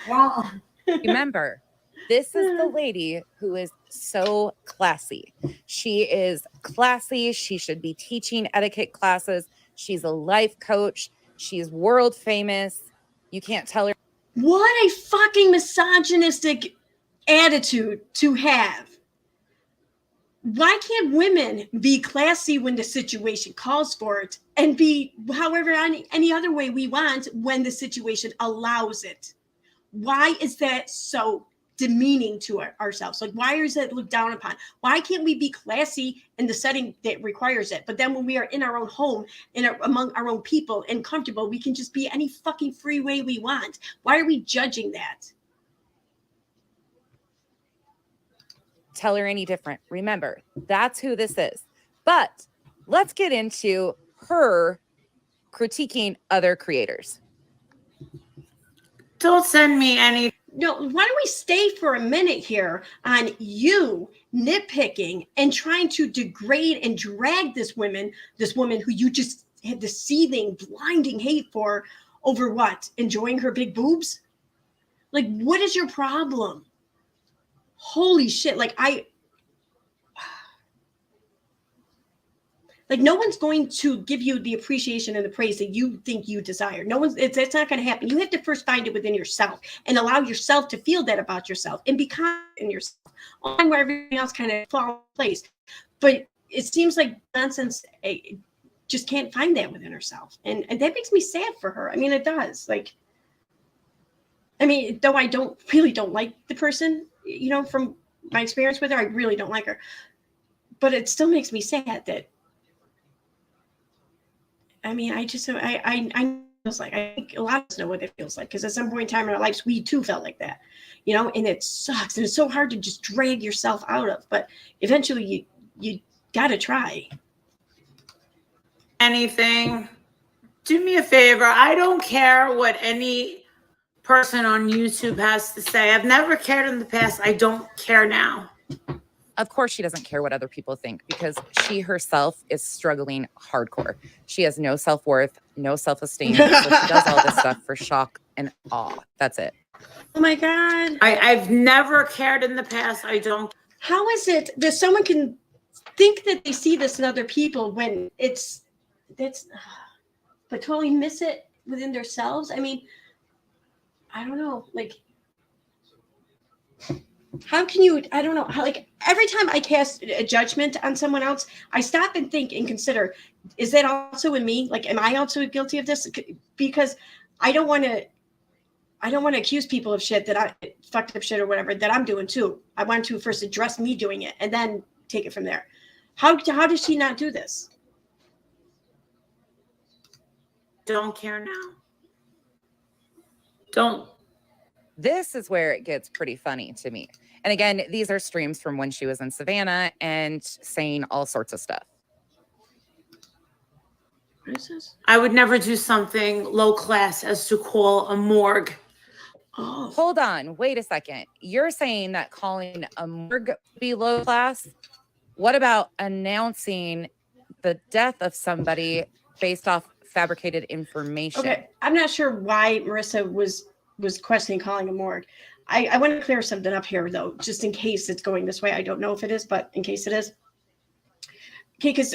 Wrong. Remember, this is the lady who is so classy. She is classy. She should be teaching etiquette classes. She's a life coach. She's world famous. You can't tell her. What a fucking misogynistic attitude to have. Why can't women be classy when the situation calls for it and be however any other way we want when the situation allows it? Why is that so demeaning to ourselves? Like, why is that looked down upon? Why can't we be classy in the setting that requires it? But then when we are in our own home, among our own people and comfortable, we can just be any fucking free way we want. Why are we judging that? Tell her any different. Remember, that's who this is. But let's get into her critiquing other creators. Don't send me any. No, why don't we stay for a minute here on you nitpicking and trying to degrade and drag this woman who you just had the seething, blinding hate for over what? Enjoying her big boobs? Like, what is your problem? Holy shit. Like, no one's going to give you the appreciation and the praise that you think you desire. It's not going to happen. You have to first find it within yourself and allow yourself to feel that about yourself and be confident in yourself on where everything else kind of falls in place. But it seems like nonsense just can't find that within herself. And that makes me sad for her. I mean, it does. Like, I mean, though I don't like the person, you know, from my experience with her, I really don't like her. But it still makes me sad that, I mean, I think a lot of us know what it feels like, because at some point in time in our lives, we too felt like that, you know, and it sucks. And it's so hard to just drag yourself out of, but eventually you got to try. Anything. Do me a favor. I don't care what any person on YouTube has to say. I've never cared in the past. I don't care now. Of course, she doesn't care what other people think, because she herself is struggling hardcore. She has no self-worth, no self-esteem. So she does all this stuff for shock and awe. That's it. Oh my God. I've never cared in the past. I don't. How is it that someone can think that they see this in other people when but totally miss it within themselves? I mean, I don't know. Like, how can you, I don't know, how, like, every time I cast a judgment on someone else, I stop and think and consider, is that also in me? Like, am I also guilty of this? Because I don't want to accuse people of shit that I fucked up shit or whatever that I'm doing too. I want to first address me doing it and then take it from there. How does she not do this? Don't care now. Don't. This is where it gets pretty funny to me. And again, these are streams from when she was in Savannah and saying all sorts of stuff. What is this? I would never do something low class as to call a morgue Hold on. Wait a second. You're saying that calling a morgue be low class? What about announcing the death of somebody based off fabricated information? Okay, I'm not sure why Marissa was questioning calling a morgue. I want to clear something up here, though, just in case it's going this way. I don't know if it is, but in case it is. Okay, because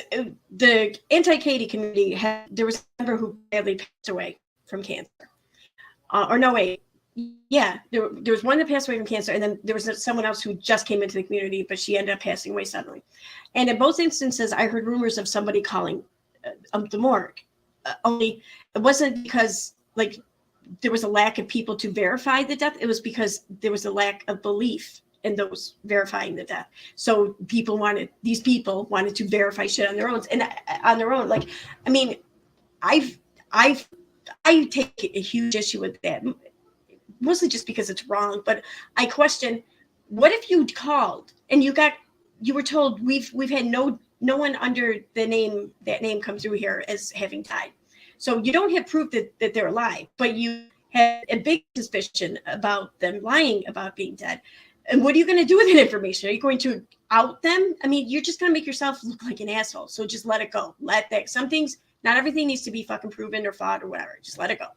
the anti-Katie community there was a member who badly passed away from cancer. Or no, wait. Yeah, there was one that passed away from cancer, and then there was someone else who just came into the community, but she ended up passing away suddenly. And in both instances, I heard rumors of somebody calling the morgue. Only it wasn't because like there was a lack of people to verify the death. It was because there was a lack of belief in those verifying the death. So these people wanted to verify shit on their own. And on their own, like, I mean, I take a huge issue with that, mostly just because it's wrong. But I question, what if you called and you were told we've had no one under that name come through here as having died. So you don't have proof that they're alive, but you had a big suspicion about them lying about being dead. And what are you going to do with that information? Are you going to out them? I mean, you're just going to make yourself look like an asshole. So just let it go. Some things, not everything needs to be fucking proven or fought or whatever. Just let it go.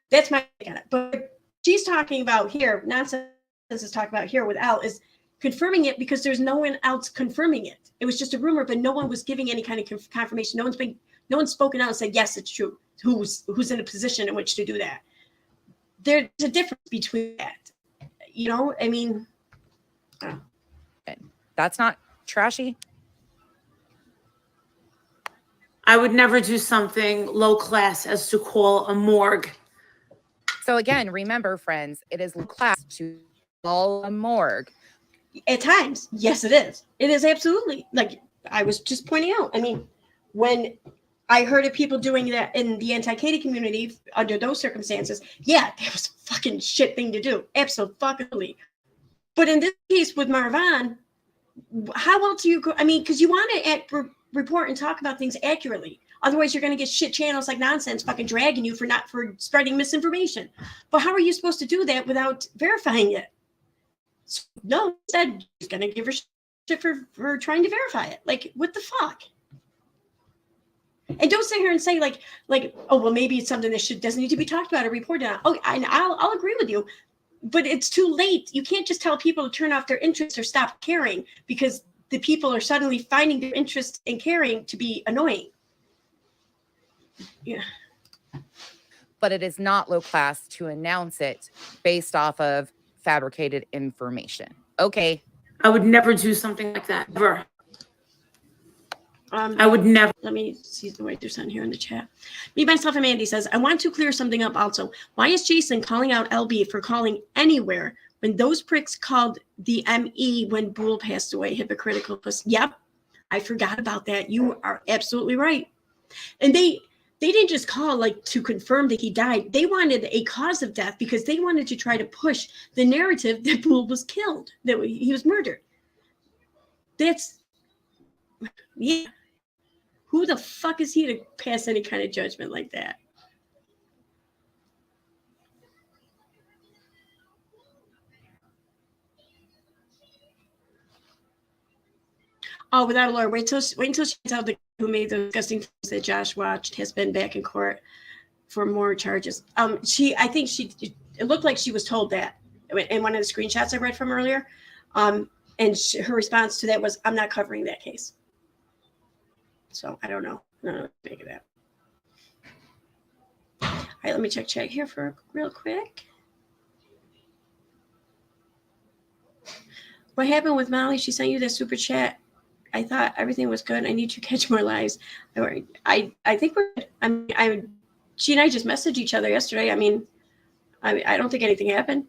That's my take on it. But she's talking about here, nonsense is talking about here with Al, is confirming it because there's no one else confirming it. It was just a rumor, but no one was giving any kind of confirmation. No one's spoken out and said, yes, it's true. Who's in a position in which to do that? There's a difference between that. You know, I mean, that's not trashy. I would never do something low class as to call a morgue. So again, remember, friends, it is low class to call a morgue. At times, yes, it is. It is absolutely. Like I was just pointing out. I mean, when I heard of people doing that in the anti-Katie community under those circumstances, yeah, that was a fucking shit thing to do. Absolutely. But in this case with Marvan, how else do you go? I mean, because you want to report and talk about things accurately. Otherwise, you're going to get shit channels like nonsense fucking dragging you for spreading misinformation. But how are you supposed to do that without verifying it? So, no, instead, she's going to give her shit for trying to verify it. Like, what the fuck? And don't sit here and say like, oh, well, maybe it's something that doesn't need to be talked about or reported on. Oh, I'll agree with you, but it's too late. You can't just tell people to turn off their interest or stop caring because the people are suddenly finding their interest in caring to be annoying. Yeah. But it is not low class to announce it based off of fabricated information. Okay. I would never do something like that, ever. I would never. Let me see the way there's something here in the chat. Me, myself, and Mandy says, I want to clear something up also. Why is Jason calling out LB for calling anywhere when those pricks called the ME when Boole passed away? Hypocritical. Yep, I forgot about that. You are absolutely right. And they didn't just call like to confirm that he died. They wanted a cause of death because they wanted to try to push the narrative that Boole was killed, that he was murdered. That's, yeah. Who the fuck is he to pass any kind of judgment like that? Oh, without a lawyer, wait until she finds out the who made the disgusting things that Josh watched has been back in court for more charges. It looked like she was told that in one of the screenshots I read from earlier. And her response to that was, I'm not covering that case. So I don't know. I don't know what to make of that. All right, let me check chat here for real quick. What happened with Molly? She sent you the super chat. I thought everything was good. I need to catch more lives. I think we're good. She and I just messaged each other yesterday. I mean, I don't think anything happened.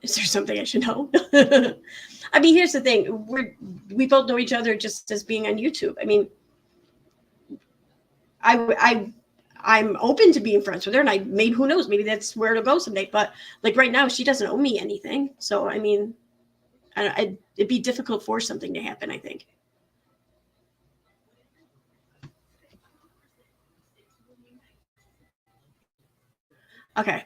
Is there something I should know? I mean, here's the thing. We both know each other just as being on YouTube. I mean, I'm open to being friends with her, and maybe who knows, maybe that's where it'll go someday. But like right now, she doesn't owe me anything. So I mean, it'd be difficult for something to happen, I think. Okay.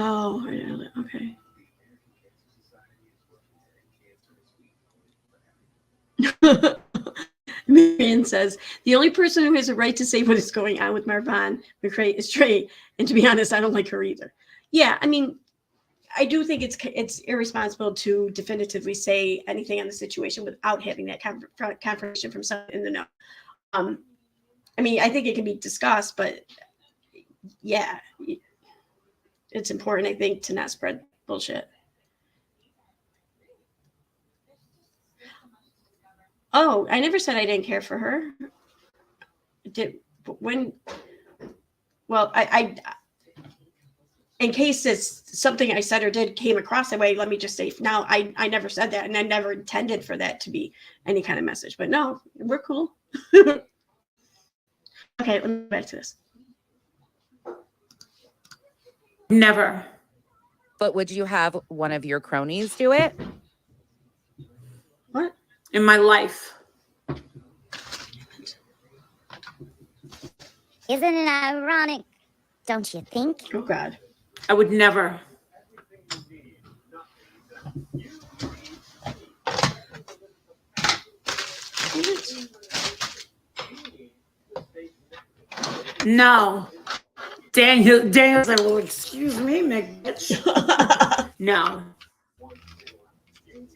Oh, okay. Marion says, the only person who has a right to say what is going on with Marvon McCray is Trey. And to be honest, I don't like her either. Yeah, I mean, I do think it's irresponsible to definitively say anything on the situation without having that confirmation from someone in the know. I mean, I think it can be discussed, but yeah, it's important, I think, to not spread bullshit. Oh, I never said I didn't care for her. Well, I in case it's something I said or did came across that way, let me just say now I never said that, and I never intended for that to be any kind of message. But no, we're cool. Okay, let me go back to this. Never. But would you have one of your cronies do it? What? In my life. Isn't it ironic? Don't you think? Oh God. I would never. No. Daniel's like, well, excuse me, bitch. No.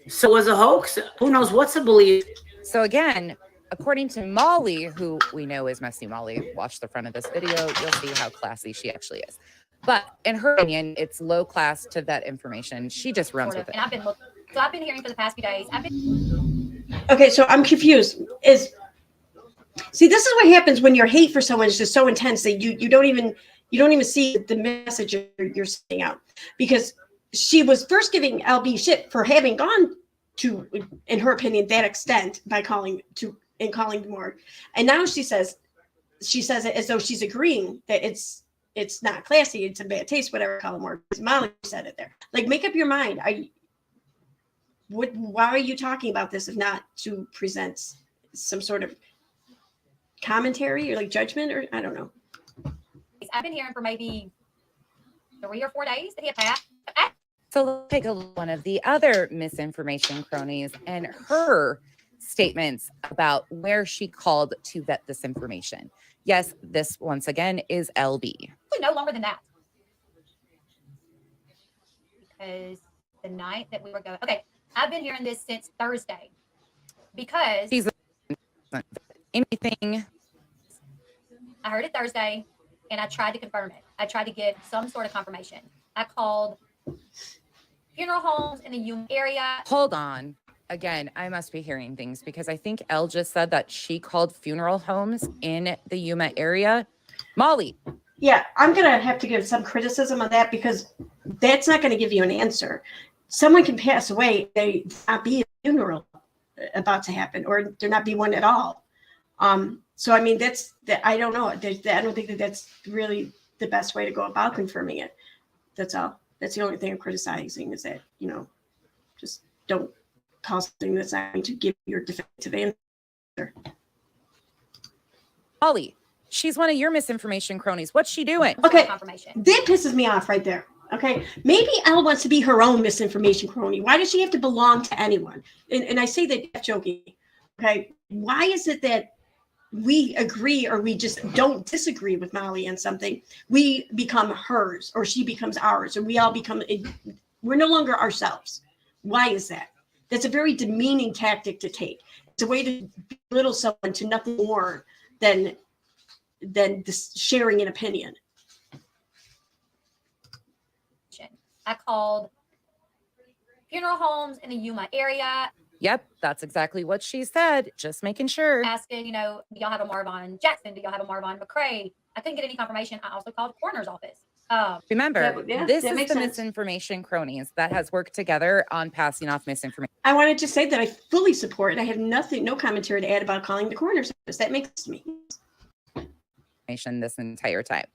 So it was a hoax. Who knows what's a belief? So again, according to Molly, who we know is Messy Molly, watch the front of this video, you'll see how classy she actually is. But in her opinion, it's low class to vet information. She just runs with it. And I've been hearing for the past few days. Okay, so I'm confused. See, this is what happens when your hate for someone is just so intense that you don't even see the message you're sending out. Because she was first giving LB shit for having gone to, in her opinion, that extent by calling the morgue, and now she says it as though she's agreeing that it's not classy, it's a bad taste, whatever, call it morgue. Molly said it there. Like, make up your mind. Why are you talking about this if not to present some sort of commentary or like judgment, or I don't know. I've been hearing for maybe 3 or 4 days that he had passed. So let's take a look at one of the other misinformation cronies and her statements about where she called to vet this information. Yes, this once again is LB. No longer than that. Because the night that we were going, okay, I've been hearing this since Thursday. Because anything. I heard it Thursday and I tried to confirm it. I tried to get some sort of confirmation. I called funeral homes in the Yuma area. Hold on. Again, I must be hearing things because I think Elle just said that she called funeral homes in the Yuma area. Molly. Yeah, I'm going to have to give some criticism on that because that's not going to give you an answer. Someone can pass away, there not be a funeral about to happen, or there not be one at all. So, I mean, I don't know. I don't think that's really the best way to go about confirming it. That's all. That's the only thing I'm criticizing is that, just don't call something that's not going to give your definitive answer. Molly, she's one of your misinformation cronies. What's she doing? Okay, Confirmation. that pisses me off right there. Okay, maybe Elle wants to be her own misinformation crony. Why does she have to belong to anyone? And I say that jokingly. Okay, why is it that we agree or we just don't disagree with Molly on something? We become hers, or she becomes ours, or we all become. We're no longer ourselves. Why is that? That's a very demeaning tactic to take. It's a way to belittle someone to nothing more than this sharing an opinion. I called funeral homes in the Yuma area. Yep, that's exactly what she said. Just making sure. Asking, do y'all have a Marvon Jackson? Do y'all have a Marvon McCray? I couldn't get any confirmation. I also called the coroner's office. Remember, this is the sense. misinformation cronies that has worked together on passing off misinformation. I wanted to say that I fully support, and I have no commentary to add about calling the coroner's office. That makes sense to me. This entire time.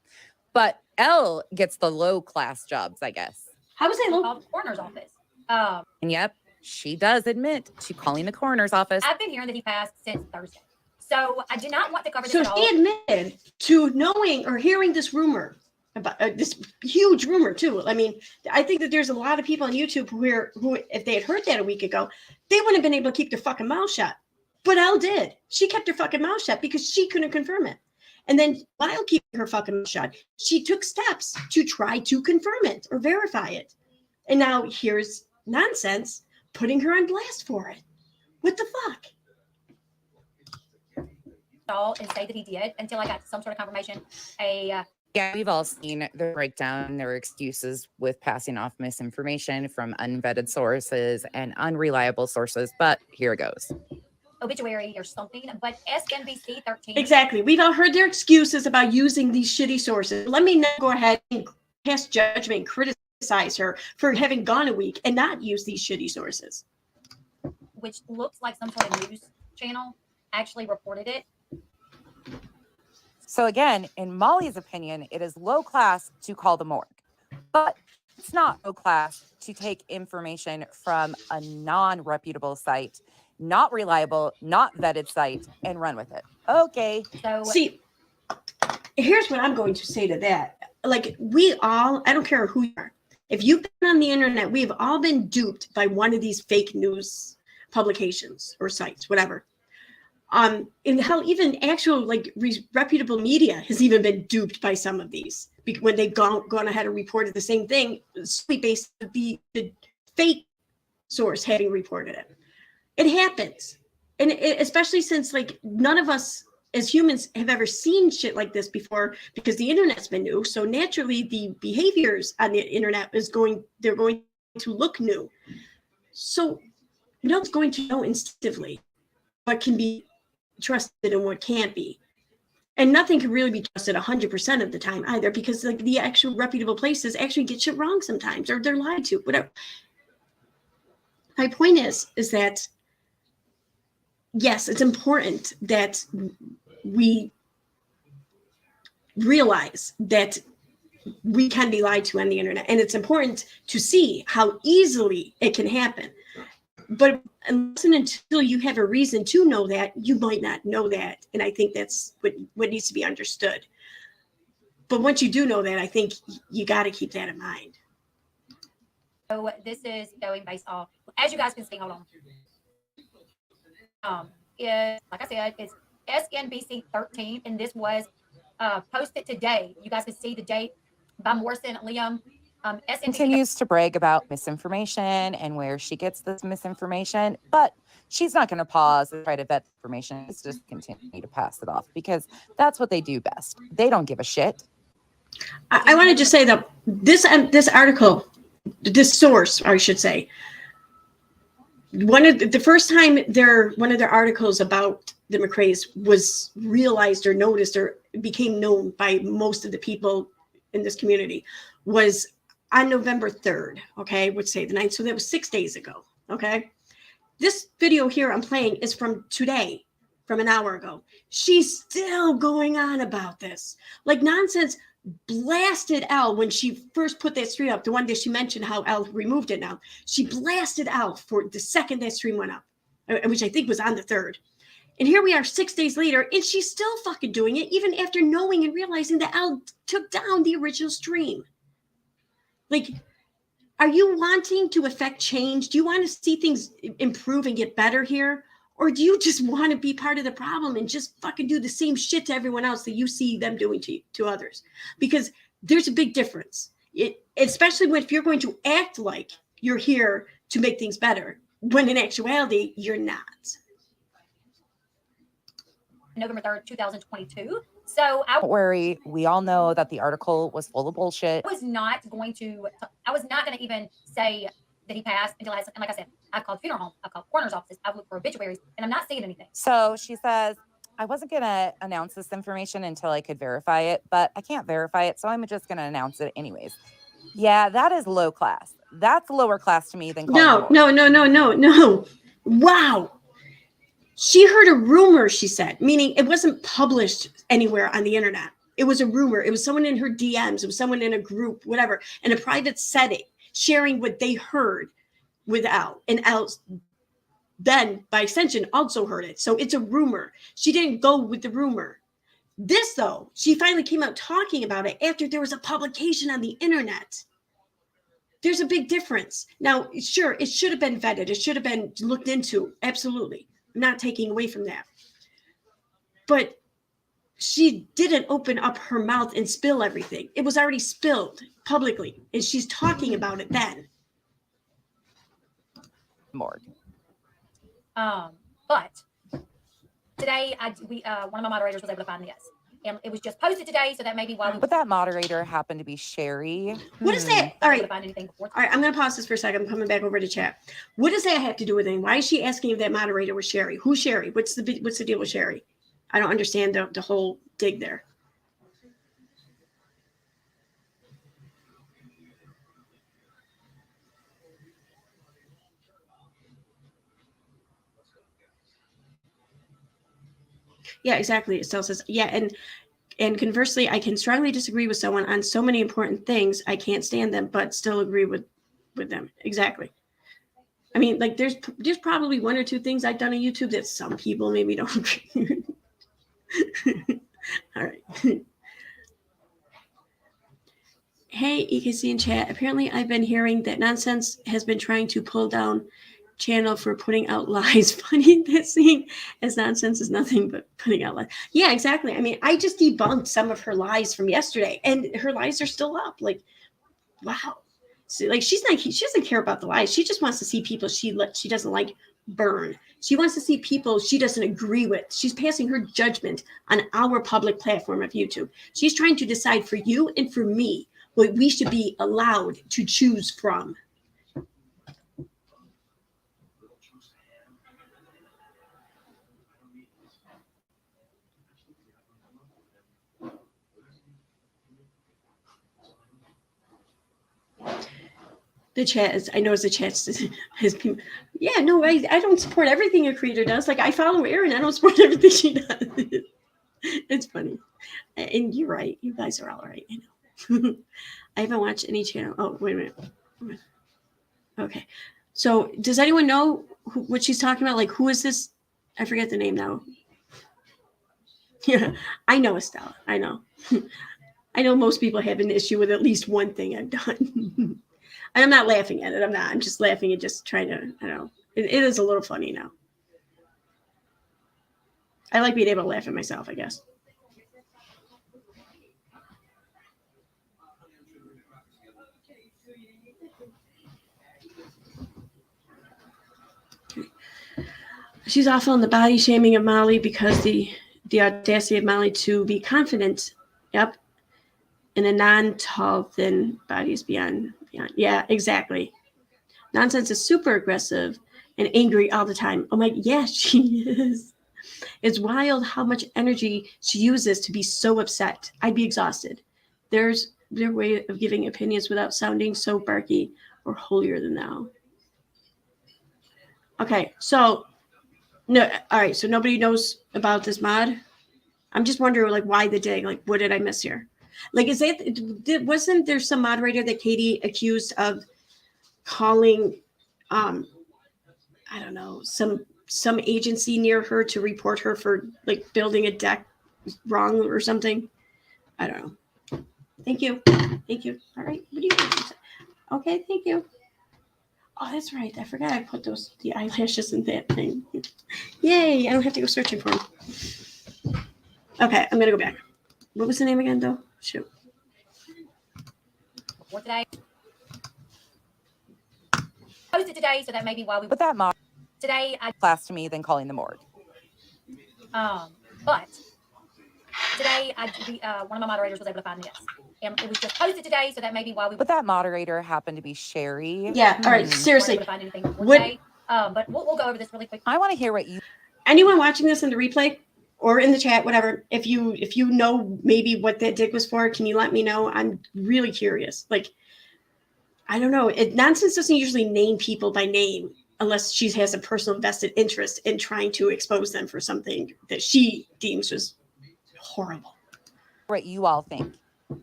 But Elle gets the low class jobs, I guess. How was that I low? called the coroner's office. And yep, she does admit to calling the coroner's office. I've been hearing that he passed since Thursday. So I do not want to cover this So at all. she admitted to knowing or hearing this rumor about this huge rumor too. I mean, I think that there's a lot of people on YouTube who, if they had heard that a week ago, they wouldn't have been able to keep their fucking mouth shut. But Elle did. She kept her fucking mouth shut because she couldn't confirm it. And then while keeping her fucking mouth shut, she took steps to try to confirm it or verify it. And now here's Nonsense putting her on blast for it. What the fuck? And say that he did until I got some sort of confirmation. Yeah, we've all seen the breakdown, their excuses with passing off misinformation from unvetted sources and unreliable sources, but here it goes. Obituary or something, but SNBC 13. Exactly. We've all heard their excuses about using these shitty sources. Let me now go ahead and pass judgment and criticize her for having gone a week and not use these shitty sources. Which looks like some sort of news channel actually reported it. So again, in Molly's opinion, it is low class to call the morgue, but it's not low class to take information from a non-reputable site, not reliable, not vetted site, and run with it. Okay. So see, here's what I'm going to say to that. Like, we all, I don't care who you are, if you've been on the internet, we've all been duped by one of these fake news publications or sites, whatever. And hell, even actual like reputable media has even been duped by some of these when they've gone ahead and reported the same thing, solely based on the fake source having reported it. It happens, and especially since like none of us as humans have ever seen shit like this before, because the internet's been new. So naturally, the behaviors on the internet they're going to look new. So no one's going to know instinctively what can be trusted and what can't be, and nothing can really be trusted 100% of the time either, because like the actual reputable places actually get shit wrong sometimes, or they're lied to, whatever. My point is that yes, it's important that we realize that we can be lied to on the internet, and it's important to see how easily it can happen. But unless and until you have a reason to know that, you might not know that. And I think that's what needs to be understood. But once you do know that, I think you got to keep that in mind. So this is going based off, as you guys can see, hold on. Like I said, it's SNBC 13, and this was posted today. You guys can see the date by Morrison Liam. SNBC continues to brag about misinformation and where she gets this misinformation, but she's not going to pause and try to vet information. It's just continue to pass it off because that's what they do best. They don't give a shit. I want to just say that this article, this source, I should say, one of their articles about the McRae's was realized or noticed or became known by most of the people in this community was on November 3rd, okay, would say the 9th. So that was 6 days ago, okay? This video here I'm playing is from today, from an hour ago. She's still going on about this. Like Nonsense blasted Elle when she first put that stream up. The one that she mentioned how Elle removed it now. She blasted Elle for the second that stream went up, which I think was on the 3rd. And here we are 6 days later, and she's still fucking doing it, even after knowing and realizing that Elle took down the original stream. Like, are you wanting to affect change? Do you want to see things improve and get better here? Or do you just want to be part of the problem and just fucking do the same shit to everyone else that you see them doing to others? Because there's a big difference. Especially if you're going to act like you're here to make things better, when in actuality, you're not. November 3rd, 2022. So Don't worry. We all know that the article was full of bullshit. I was not going to even say that he passed until and like I said, I've called funeral home, I've called coroner's offices, I've looked for obituaries, and I'm not seeing anything. So she says, I wasn't going to announce this information until I could verify it, but I can't verify it, so I'm just going to announce it anyways. Yeah, that is low class. That's lower class to me than No. Wow. She heard a rumor, she said, meaning it wasn't published anywhere on the internet. It was a rumor. It was someone in her DMs. It was someone in a group, whatever, in a private setting, sharing what they heard with Elle. And Elle then, by extension, also heard it. So it's a rumor. She didn't go with the rumor. This, though, she finally came out talking about it after there was a publication on the internet. There's a big difference. Now, sure, it should have been vetted. It should have been looked into. Absolutely. I'm not taking away from that. But she didn't open up her mouth and spill everything. It was already spilled publicly, and she's talking about it then. Morgue. But today, one of my moderators was able to find this. And it was just posted today, so that may be why. But that moderator happened to be Sherry. What is that? All right. Find anything before All right, I'm going to pause this for a second. I'm coming back over to chat. What does that have to do with anything? Why is she asking if that moderator was Sherry? Who's Sherry? What's the deal with Sherry? I don't understand the whole dig there. Yeah, exactly. Estelle says, yeah, and conversely, I can strongly disagree with someone on so many important things. I can't stand them, but still agree with them. Exactly. I mean, like there's probably one or two things I've done on YouTube that some people maybe don't agree. All right. Hey, EKC in chat. Apparently, I've been hearing that Nonsense has been trying to pull down channel for putting out lies. Funny that seeing as Nonsense is nothing but putting out lies. Yeah, exactly. I mean, I just debunked some of her lies from yesterday, and her lies are still up. Like, wow. So, like, she doesn't care about the lies. She just wants to see people she doesn't like burn. She wants to see people she doesn't agree with. She's passing her judgment on our public platform of YouTube. She's trying to decide for you and for me what we should be allowed to choose from. The chat is, I know the chat has people. Yeah, no, I don't support everything a creator does. Like, I follow Erin. I don't support everything she does. It's funny. And you're right. You guys are all right. I know. I haven't watched any channel. Oh, wait a minute. Okay. So does anyone know what she's talking about? Like, who is this? I forget the name now. Yeah, I know Estelle. I know. I know most people have an issue with at least one thing I've done. And I'm not laughing at it. I'm not. I'm just laughing and just trying to, I don't know. It is a little funny now. I like being able to laugh at myself, I guess. She's awful in the body shaming of Molly because the audacity of Molly to be confident. Yep. In a non-tall, thin body is beyond. Yeah, exactly. Nonsense is super aggressive and angry all the time. Oh my, yeah, she is. It's wild how much energy she uses to be so upset. I'd be exhausted. There's their way of giving opinions without sounding so barky or holier than thou. Okay, so no, all right. So nobody knows about this mod. I'm just wondering, like, why the dig? Like, what did I miss here? Like, wasn't there some moderator that Katie accused of calling, I don't know, some agency near her to report her for like building a deck wrong or something? I don't know. Thank you. Thank you. All right. What do you think? Okay. Thank you. Oh, that's right. I forgot I put the eyelashes in that thing. Yay. I don't have to go searching for them. Okay. I'm going to go back. What was the name again, though? Shoot. What today? Posted today, so that may be why we. But that mod Today, class to me than calling the morgue. But today, one of my moderators was able to find this, and it was just posted today, so that may be why we. But that moderator happened to be Sherry. Yeah. All right. Seriously. To find anything today. But we'll go over this really quick. I want to hear what you. Anyone watching this in the replay or in the chat, whatever, if you know maybe what that dig was for, can you let me know? I'm really curious. Like, I don't know. Nonsense doesn't usually name people by name unless she has a personal vested interest in trying to expose them for something that she deems was horrible. What you all think.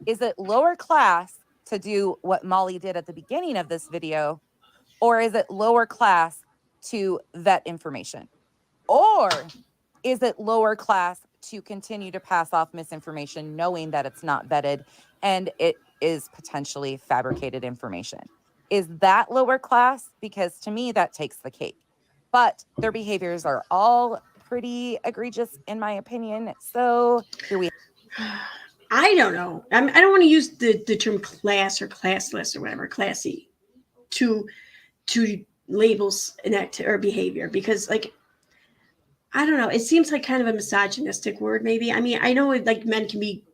Is it lower class to do what Molly did at the beginning of this video, or is it lower class to vet information? Or is it lower class to continue to pass off misinformation, knowing that it's not vetted and it is potentially fabricated information. Is that lower class? Because to me, that takes the cake. But their behaviors are all pretty egregious, in my opinion. So here we I don't know. I don't want to use the term class or classless or whatever, classy, to labels an act or behavior, because like, I don't know. It seems like kind of a misogynistic word, maybe. I mean, I know like men can be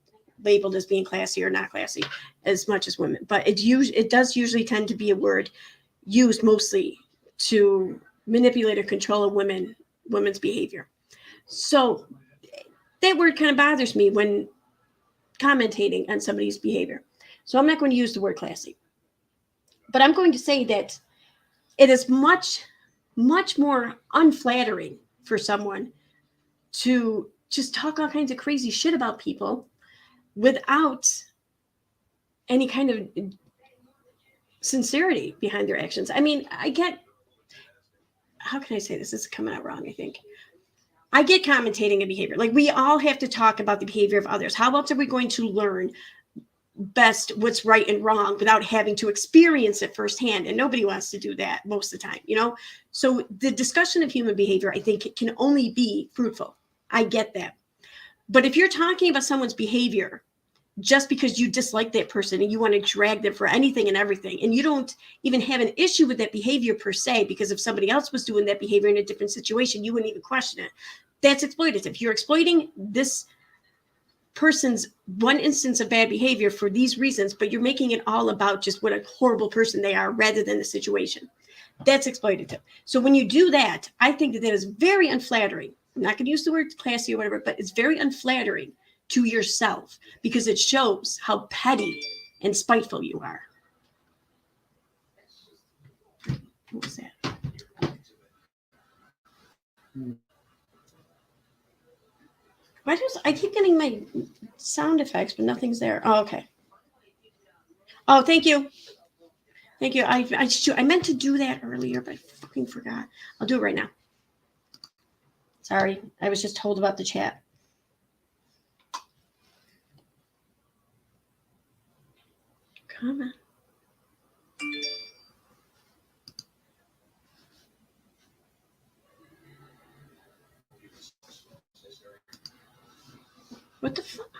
labeled as being classy or not classy as much as women, but it does usually tend to be a word used mostly to manipulate or control women's behavior. So that word kind of bothers me when commentating on somebody's behavior. So I'm not going to use the word classy, but I'm going to say that it is much, much more unflattering for someone to just talk all kinds of crazy shit about people without any kind of sincerity behind their actions. I mean, how can I say this? This is coming out wrong, I think. I get commentating a behavior. Like, we all have to talk about the behavior of others. How else are we going to learn best what's right and wrong without having to experience it firsthand? And nobody wants to do that most of the time, you know? So the discussion of human behavior, I think, it can only be fruitful. I get that. But if you're talking about someone's behavior just because you dislike that person and you want to drag them for anything and everything, and you don't even have an issue with that behavior per se, because if somebody else was doing that behavior in a different situation, you wouldn't even question it. That's exploitative. You're exploiting this person's one instance of bad behavior for these reasons, but you're making it all about just what a horrible person they are rather than the situation. That's exploitative. So when you do that, I think that is very unflattering. I'm not going to use the word classy or whatever, but it's very unflattering to yourself because it shows how petty and spiteful you are. What was that? I keep getting my sound effects, but nothing's there. Oh, okay. Oh, thank you. Thank you. I meant to do that earlier, but I fucking forgot. I'll do it right now. Sorry. I was just told about the chat. Come on. What the fuck?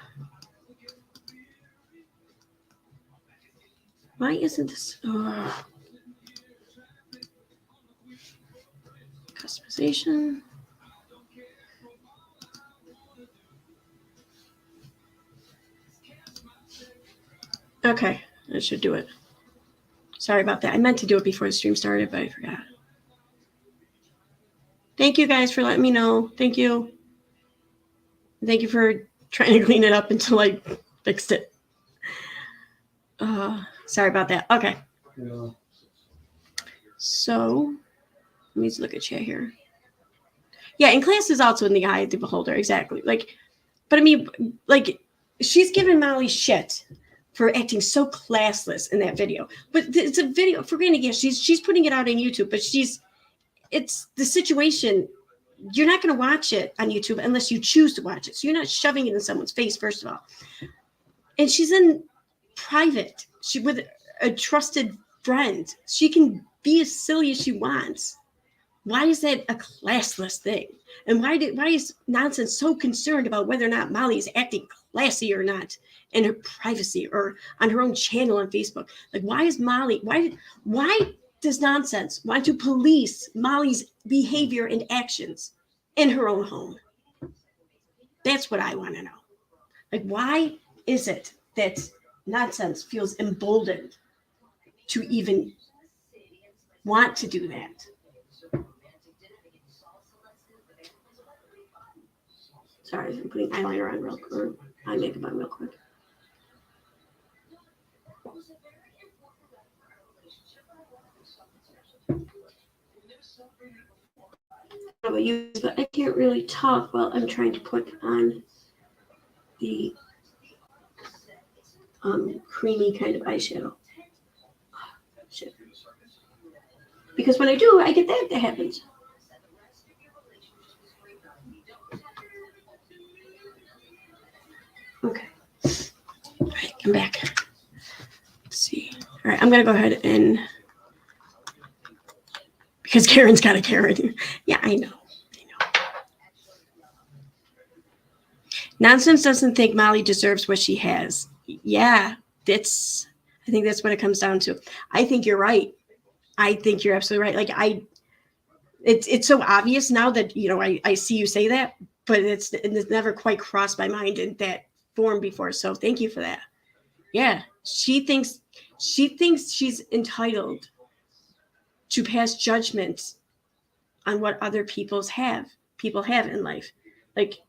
Why isn't this? Customization. Okay, that should do it. Sorry about that. I meant to do it before the stream started, but I forgot. Thank you guys for letting me know. Thank you. Thank you for trying to clean it up until I fixed it. Sorry about that. Okay. Yeah. So let me just look at chat here. Yeah, and class is also in the eye of the beholder. Exactly. Like, but I mean, like, she's giving Molly shit for acting so classless in that video. But it's a video, for granted, yes, she's putting it out on YouTube, but it's the situation. You're not going to watch it on YouTube unless you choose to watch it. So you're not shoving it in someone's face, first of all. And she's in private. She with a trusted friend. She can be as silly as she wants. Why is that a classless thing? And why is Nonsense so concerned about whether or not Molly is acting classy or not in her privacy or on her own channel on Facebook? Like, why does Nonsense want to police Molly's behavior and actions in her own home? That's what I want to know. Like, why is it that Nonsense feels emboldened to even want to do that? Sorry, I'm putting eyeliner on real quick, or eye makeup on real quick. I don't know about you, but I can't really talk while I'm trying to put on the creamy kind of eyeshadow. Shit. Because when I do, I get that happens. I'm back. Let's see. All right, I'm gonna go ahead and because Karen's got a Karen. Yeah, I know. Nonsense doesn't think Molly deserves what she has. Yeah, I think that's what it comes down to. I think you're right. I think you're absolutely right. Like it's so obvious now that, you know, I see you say that, but it's never quite crossed my mind in that form before. So thank you for that. Yeah, she thinks she's entitled to pass judgment on what other people have in life. Like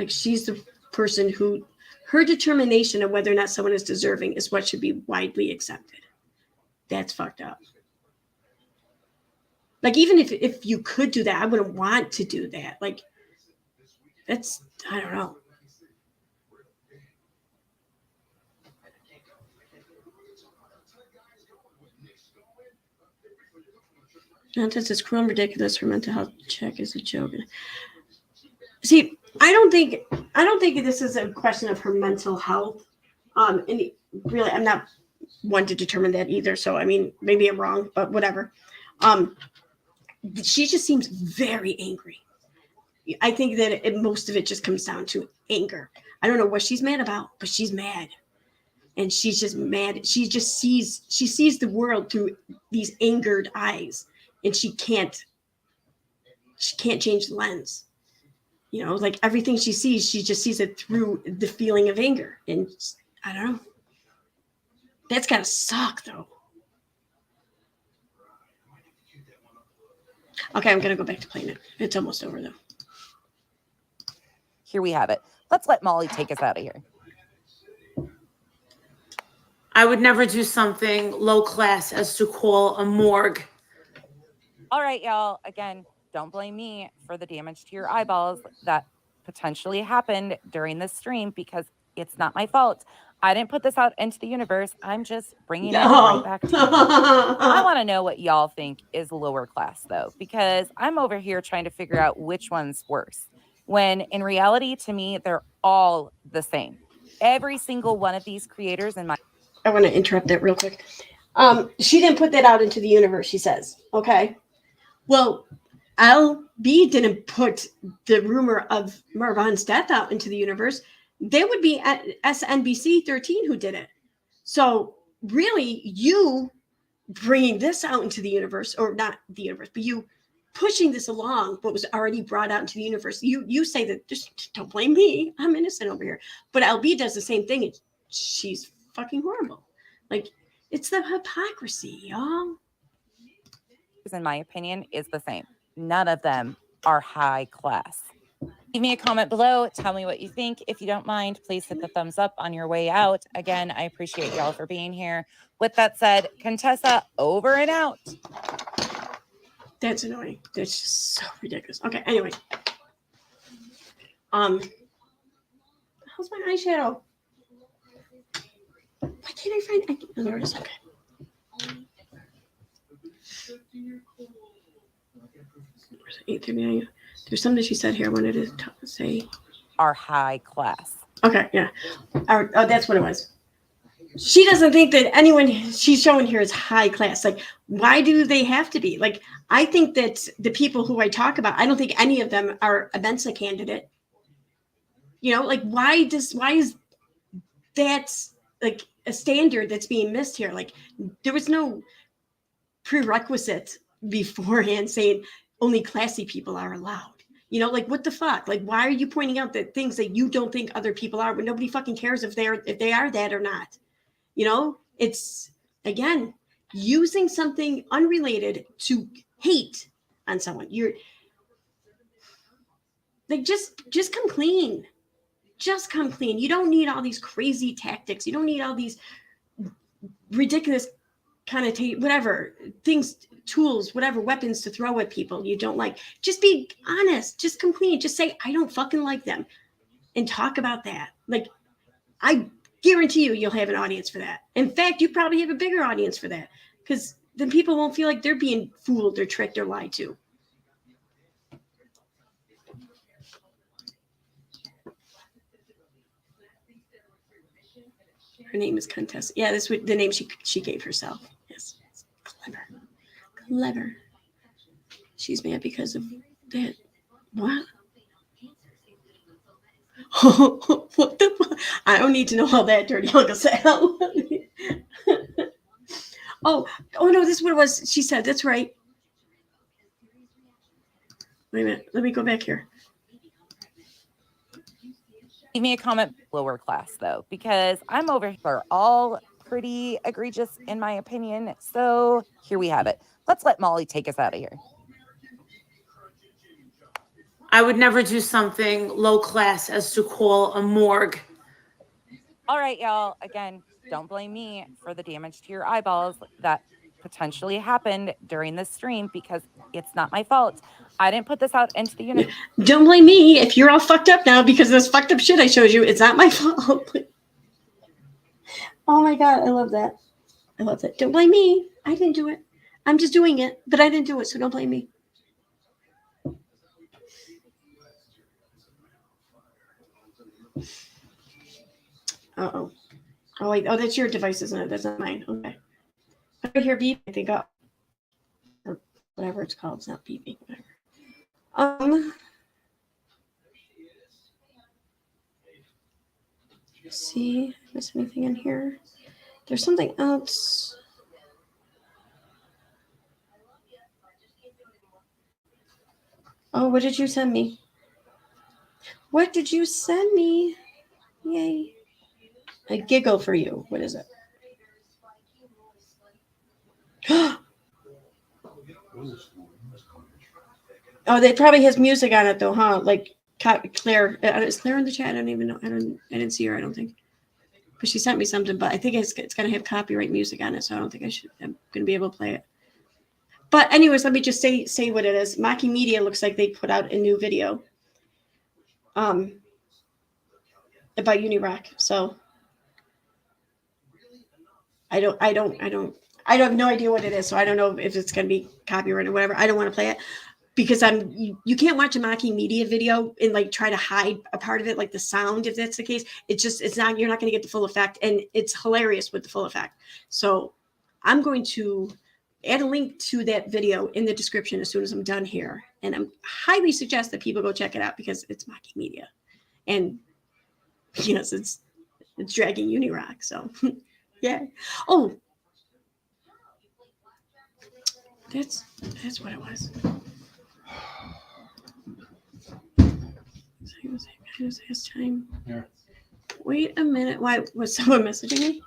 she's the person who, her determination of whether or not someone is deserving is what should be widely accepted. That's fucked up. Like, even if you could do that, I wouldn't want to do that. Like, that's, I don't know. Nonsense is cruel and ridiculous. Her mental health check is a joke. See, I don't think this is a question of her mental health. And really, I'm not one to determine that either. So, I mean, maybe I'm wrong, but whatever. She just seems very angry. I think that most of it just comes down to anger. I don't know what she's mad about, but she's mad. And she's just mad. She sees the world through these angered eyes, and she can't change the lens. You know, like everything she sees, she just sees it through the feeling of anger. And I don't know. That's gotta suck, though. Okay, I'm gonna go back to playing it. It's almost over, though. Here we have it. Let's let Molly take us out of here. I would never do something low class as to call a morgue. All right, y'all. Again, don't blame me for the damage to your eyeballs that potentially happened during this stream, because it's not my fault. I didn't put this out into the universe. I'm just bringing it right back to you. I want to know what y'all think is lower class, though, because I'm over here trying to figure out which one's worse, when in reality, to me, they're all the same. Every single one of these creators in my... I want to interrupt that real quick. She didn't put that out into the universe, she says. Okay. Well, LB didn't put the rumor of Marwan's death out into the universe. They would be at SNBC 13 who did it. So really, you bringing this out into the universe, or not the universe, but you pushing this along, what was already brought out into the universe. You say that, just don't blame me. I'm innocent over here. But LB does the same thing. And she's fucking horrible. Like, it's the hypocrisy, y'all. in my opinion, is the same. None of them are high class. Leave me a comment below. Tell me what you think. If you don't mind, please hit the thumbs up on your way out. Again, I appreciate y'all for being here. With that said, Contessa, over and out. That's annoying. That's just so ridiculous. Okay, anyway. How's my eyeshadow? Why can't I find it? Oh, there it is. Okay. Where's 8:39? There's something she said here I wanted to say. Are high class. Okay, yeah. Oh, that's what it was. She doesn't think that anyone she's showing here is high class. Like, why do they have to be? Like, I think that the people who I talk about, I don't think any of them are a Mensa candidate. You know, like, why is that like a standard that's being missed here? Like, there was no prerequisite beforehand saying only classy people are allowed. You know, like, what the fuck? Like, why are you pointing out that things that you don't think other people are, when nobody fucking cares if they are that or not? You know, it's, again, using something unrelated to hate on someone. You're like, just come clean. Just come clean. You don't need all these crazy tactics. You don't need all these ridiculous whatever things, tools, whatever weapons to throw at people you don't like. Just be honest. Just come clean. Just say, I don't fucking like them, and talk about that. Like, I guarantee you'll have an audience for that. In fact, you probably have a bigger audience for that, because then people won't feel like they're being fooled or tricked or lied to. Her name is Contessa. Yeah, that's what the name she gave herself. Yes, clever. She's mad because of that. What? What the fuck? I don't need to know all that dirty Uncle Sal. oh no, this is what it was. She said, that's right. Wait a minute. Let me go back here. Leave me a comment lower class though, because I'm over here all pretty egregious in my opinion. So here we have it. Let's let Molly take us out of here. I would never do something low class as to call a morgue. All right, y'all. Again, don't blame me for the damage to your eyeballs that potentially happened during this stream because it's not my fault. I didn't put this out into the universe. Don't blame me if you're all fucked up now because of this fucked up shit I showed you. It's not my fault. Oh my God, I love that. I love that. Don't blame me. I didn't do it. I'm just doing it, but I didn't do it, so don't blame me. Uh-oh. Oh, wait. Oh, that's your device, isn't it? That's not mine. Okay. I hear beep. I think or whatever it's called. It's not beeping. Whatever. Let's see. Miss anything in here? There's something else. Oh, what did you send me? What did you send me? Yay. A giggle for you. What is it? Oh, that probably has music on it though, huh? Like Claire. Is Claire in the chat? I don't even know. I didn't see her, I don't think. But she sent me something, but I think it's gonna have copyright music on it, so I don't think I'm gonna be able to play it. But anyways, let me just say what it is. Maki Media looks like they put out a new video about Unirock. So I have no idea what it is. So I don't know if it's gonna be copyright or whatever. I don't want to play it because you can't watch a Maki Media video and like try to hide a part of it, like the sound, if that's the case. You're not gonna get the full effect, and it's hilarious with the full effect. So I'm going to add a link to that video in the description as soon as I'm done here. And I highly suggest that people go check it out because it's Maki Media. And yes, it's dragging Unirock. So yeah. Oh, that's what it was. Last time. Yeah. Wait a minute. Why was someone messaging me?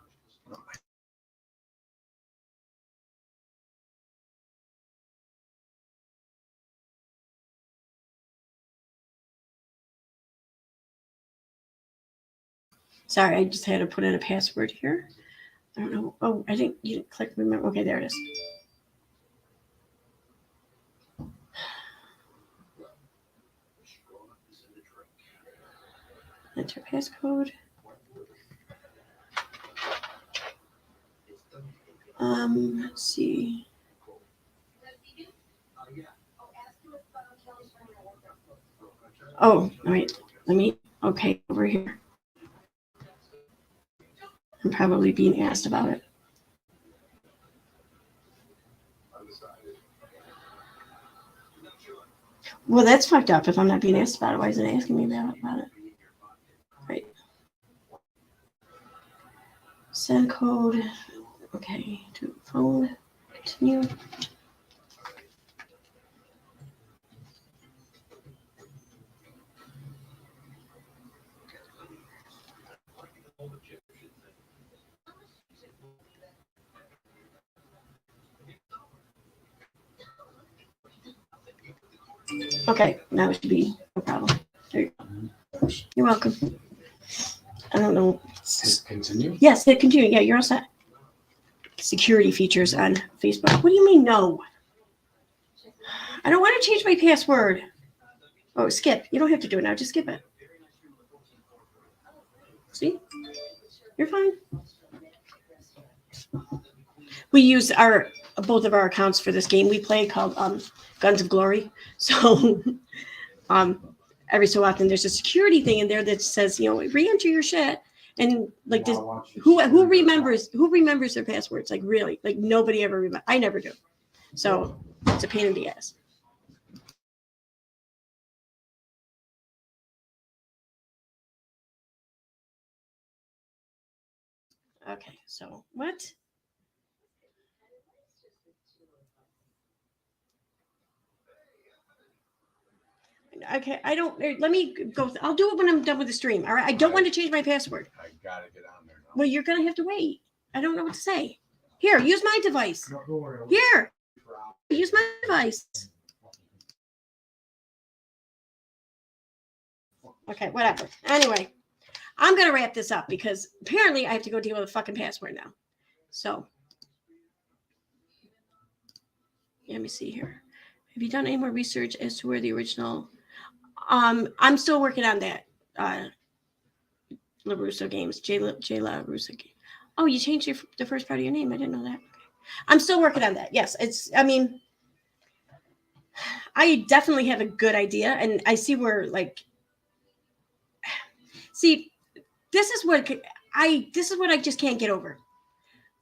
Sorry, I just had to put in a password here. I don't know. Oh, you didn't click remember. Okay, there it is. Enter passcode. Let's see. Oh, all right. Okay, over here. I'm probably being asked about it. Well, that's fucked up if I'm not being asked about it. Why isn't it asking me about it? Right. Send code. Okay, to phone. Continue. Okay, now it should be no problem. There you go. You're welcome. I don't know. Hit continue? Yes, hit continue. Yeah, you're all set. Security features on Facebook. What do you mean no? I don't want to change my password. Oh, skip. You don't have to do it now. Just skip it. See? You're fine. We use both of our accounts for this game we play called Guns of Glory. So every so often there's a security thing in there that says, re-enter your shit. And like, who remembers their passwords? Like, really? Like, nobody ever remember. I never do. So it's a pain in the ass. Okay, so what? Okay, I don't. Let me go. I'll do it when I'm done with the stream. All right. I don't want to change my password. I gotta get on there now. Well, you're gonna have to wait. I don't know what to say. Here, use my device. No, don't worry. Here, use my device. Okay, whatever. Anyway, I'm gonna wrap this up because apparently I have to go deal with a fucking password now. So, let me see here. Have you done any more research as to where the original? I'm still working on that. LaRusso Games, J LaRusso Games. Oh, you changed the first part of your name. I didn't know that. Okay. I'm still working on that. Yes, I mean, I definitely have a good idea, and I see where like, see, this is what I just can't get over.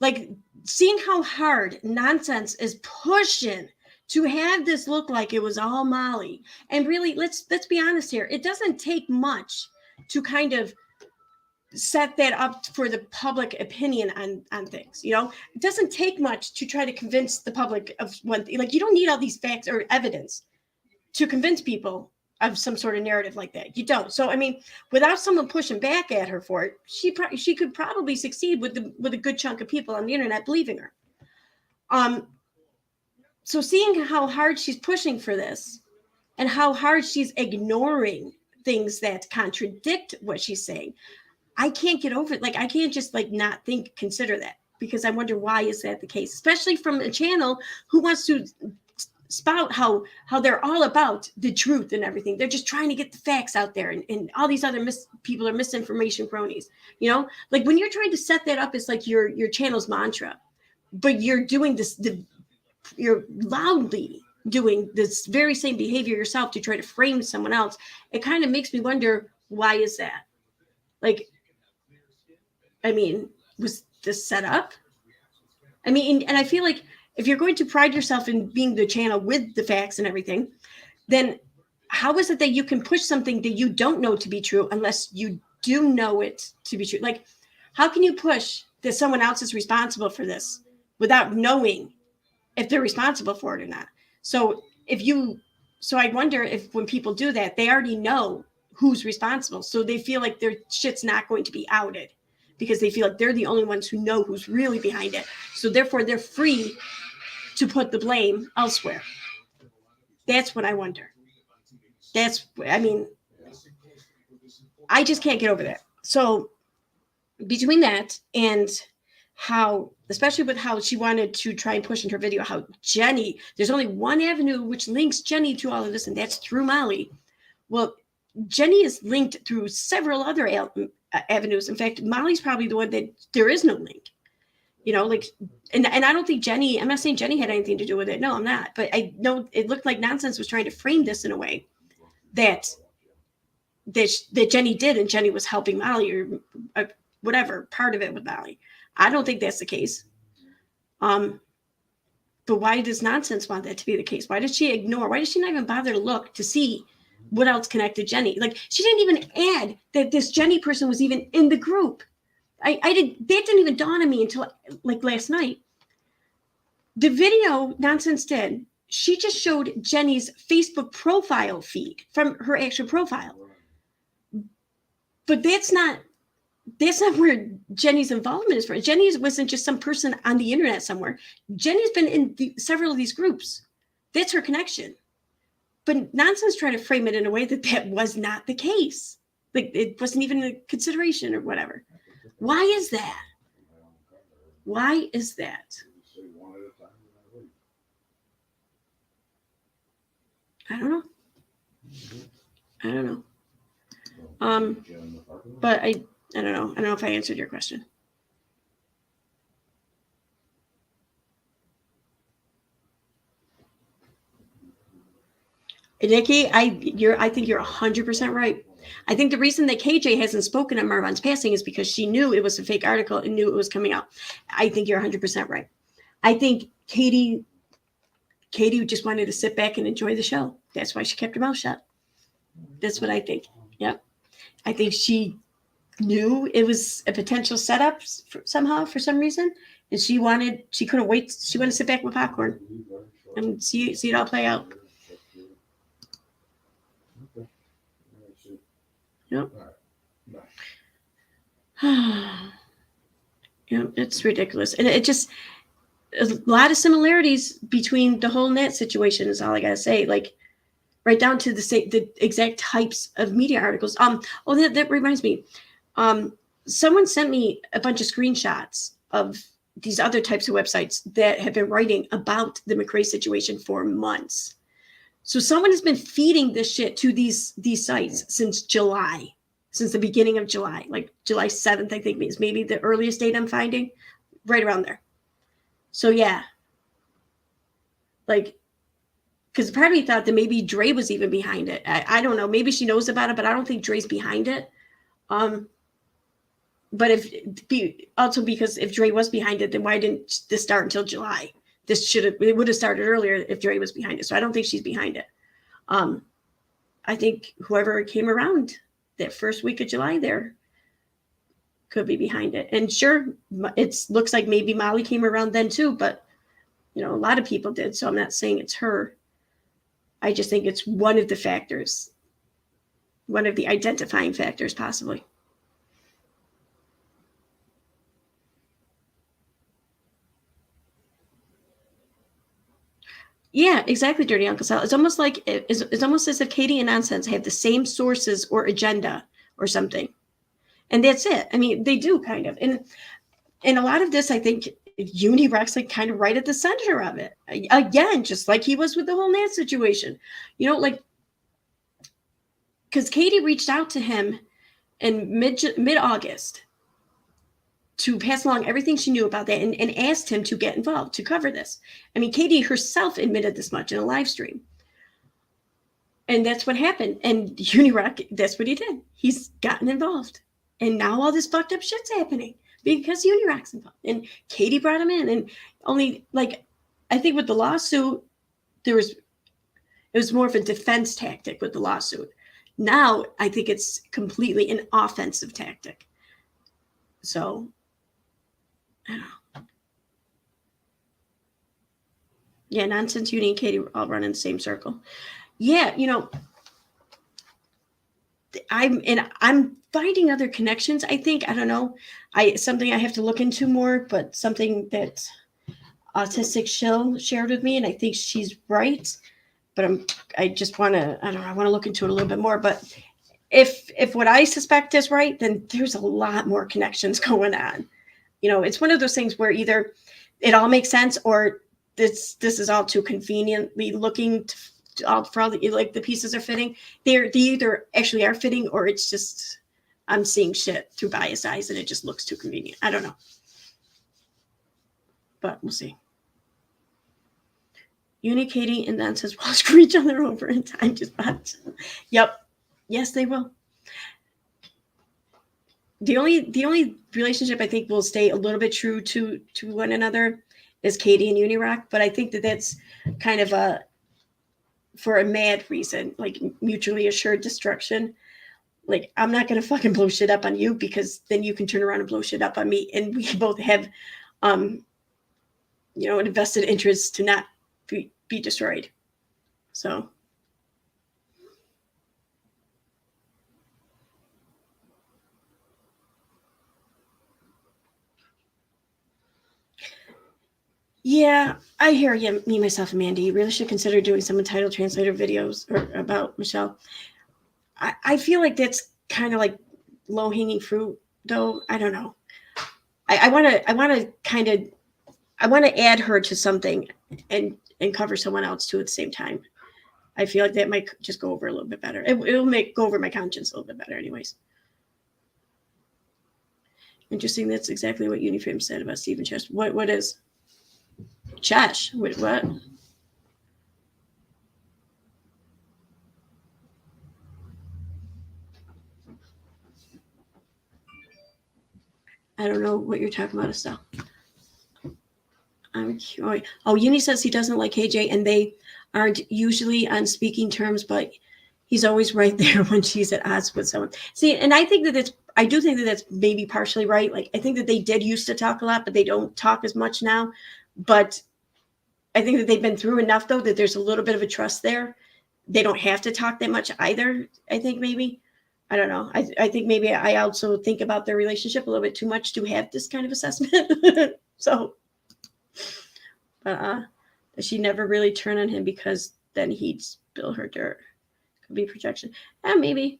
Like, seeing how hard Nonsense is pushing to have this look like it was all Molly. And really, let's be honest here. It doesn't take much to kind of set that up for the public opinion on things. You know, it doesn't take much to try to convince the public of one thing. Like, you don't need all these facts or evidence to convince people of some sort of narrative like that. You don't. So, I mean, without someone pushing back at her for it, she could probably succeed with a good chunk of people on the internet believing her. So seeing how hard she's pushing for this and how hard she's ignoring things that contradict what she's saying, I can't get over it. Like, I can't just like not consider that, because I wonder, why is that the case? Especially from a channel who wants to spout how they're all about the truth and everything. They're just trying to get the facts out there, and all these other people are misinformation cronies. You know, like when you're trying to set that up as like your channel's mantra, but you're doing this, you're loudly doing this very same behavior yourself to try to frame someone else. It kind of makes me wonder, why is that? Like, I mean, was this set up? I mean, and I feel like if you're going to pride yourself in being the channel with the facts and everything, then how is it that you can push something that you don't know to be true unless you do know it to be true? Like, how can you push that someone else is responsible for this without knowing if they're responsible for it or not? So I wonder if when people do that, they already know who's responsible. So they feel like their shit's not going to be outed because they feel like they're the only ones who know who's really behind it. So therefore they're free to put the blame elsewhere. That's what I wonder. I mean, I just can't get over that. So between that and how, especially with how she wanted to try and push in her video, how Jenny, there's only one avenue which links Jenny to all of this, and that's through Molly. Well, Jenny is linked through several other avenues. In fact, Molly's probably the one that there is no link. You know, like, and I don't think Jenny, I'm not saying Jenny had anything to do with it. No, I'm not. But I know it looked like Nonsense was trying to frame this in a way that Jenny did, and Jenny was helping Molly or whatever, part of it with Molly. I don't think that's the case. But why does Nonsense want that to be the case? Why does she ignore? Why does she not even bother to look to see what else connected Jenny? Like, she didn't even add that this Jenny person was even in the group. That didn't even dawn on me until like last night. The video Nonsense did, she just showed Jenny's Facebook profile feed from her actual profile. But that's not where Jenny's involvement is from. Jenny wasn't just some person on the internet somewhere. Jenny's been in several of these groups. That's her connection. But Nonsense tried to frame it in a way that was not the case. Like, it wasn't even a consideration or whatever. Why is that? Why is that? I don't know. But I don't know. I don't know if I answered your question. Nikki, I think you're 100% right. I think the reason that KJ hasn't spoken on Marwan's passing is because she knew it was a fake article and knew it was coming out. I think you're 100% right. I think Katie just wanted to sit back and enjoy the show. That's why she kept her mouth shut. That's what I think. Yep. I think she knew it was a potential setup somehow for some reason, and she couldn't wait. She wanted to sit back with popcorn and see it all play out. Yep. Yep, it's ridiculous, and it just a lot of similarities between the whole net situation is all I gotta say. Like right down to the exact types of media articles. That reminds me. Someone sent me a bunch of screenshots of these other types of websites that have been writing about the McRae situation for months. So someone has been feeding this shit to these sites since July, since the beginning of July, like July 7th, I think is maybe the earliest date I'm finding, right around there. So yeah, like, because part of me thought that maybe Dre was even behind it. I don't know. Maybe she knows about it, but I don't think Dre's behind it. But because if Dre was behind it, then why didn't this start until July? It would have started earlier if Dre was behind it. So I don't think she's behind it. I think whoever came around that first week of July there could be behind it. And sure, it looks like maybe Molly came around then too, but a lot of people did. So I'm not saying it's her. I just think it's one of the factors, one of the identifying factors possibly. Yeah, exactly, Dirty Uncle Sal. It's almost like it's almost as if Katie and Nonsense have the same sources or agenda or something. And that's it. I mean, they do kind of. And a lot of this, I think, Unirock's like kind of right at the center of it. Again, just like he was with the whole Nat situation. Like, because Katie reached out to him in mid-August to pass along everything she knew about that and asked him to get involved to cover this. I mean, Katie herself admitted this much in a live stream. And that's what happened. And Unirock, that's what he did. He's gotten involved. And now all this fucked up shit's happening because Unirock's involved. And Katie brought him in. And only, like, I think with the lawsuit, it was more of a defense tactic with the lawsuit. Now, I think it's completely an offensive tactic. So, I don't know. Yeah, Nonsense, Uni, and Katie all run in the same circle. Yeah, I'm finding other connections. I think, I don't know, something I have to look into more, but something that Autistic Shill shared with me, and I think she's right. But I just want to, I don't know, I want to look into it a little bit more. But if what I suspect is right, then there's a lot more connections going on. It's one of those things where either it all makes sense or this is all too conveniently looking for all the pieces are fitting. They either actually are fitting or it's just I'm seeing shit through biased eyes and it just looks too convenient. I don't know, but we'll see. Uni, Katie, and then says we'll screw each other over in time to spot. Yep. Yes, they will. The only relationship I think will stay a little bit true to one another is Katie and Unirock, but I think that's kind of for a mad reason, like mutually assured destruction. Like, I'm not going to fucking blow shit up on you because then you can turn around and blow shit up on me. And we both have, an invested interest to not be destroyed. So. Yeah, I hear you, me, myself, and Mandy. You really should consider doing some title translator videos about Michelle. I feel like that's kind of like low-hanging fruit, though. I don't know. I want to add her to something and cover someone else too at the same time. I feel like that might just go over a little bit better. It will go over my conscience a little bit better, anyways. Interesting. That's exactly what Uniframe said about Stephen Chess. What is? Chesh? Wait, what? I don't know what you're talking about, Estelle. I'm curious. Oh, Uni says he doesn't like KJ, and they aren't usually on speaking terms, but he's always right there when she's at odds with someone. See, and I think that I do think that that's maybe partially right. Like, I think that they did used to talk a lot, but they don't talk as much now. But I think that they've been through enough, though, that there's a little bit of a trust there. They don't have to talk that much either, I think maybe. I don't know. I think maybe I also think about their relationship a little bit too much to have this kind of assessment. So, but she never really turned on him because then he'd spill her dirt. Could be projection. Maybe.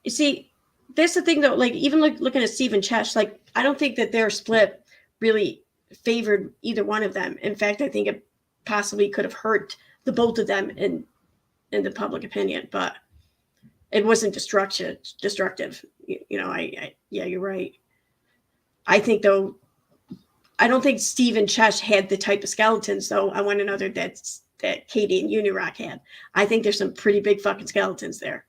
You see, that's the thing, though. Like, even looking at Steve and Chesh, like, I don't think that their split really favored either one of them. In fact, I think it possibly could have hurt the both of them in the public opinion, but it wasn't destructive. You know, yeah, you're right. I think, though, I don't think Steve and Chesh had the type of skeletons, though, on one another that Katie and Unirock had. I think there's some pretty big fucking skeletons there.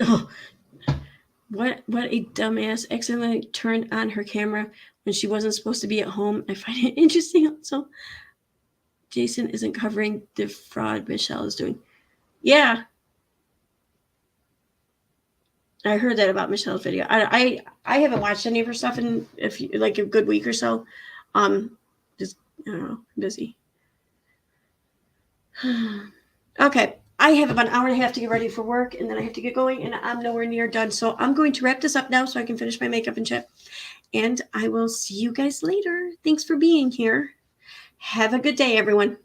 Oh, what a dumbass accidentally turned on her camera when she wasn't supposed to be at home. I find it interesting also. Jason isn't covering the fraud Michelle is doing. Yeah. I heard that about Michelle's video. I haven't watched any of her stuff in like a good week or so. Just, I don't know, I'm busy. Okay. I have about an hour and a half to get ready for work, and then I have to get going, and I'm nowhere near done. So I'm going to wrap this up now so I can finish my makeup and shit. And I will see you guys later. Thanks for being here. Have a good day, everyone.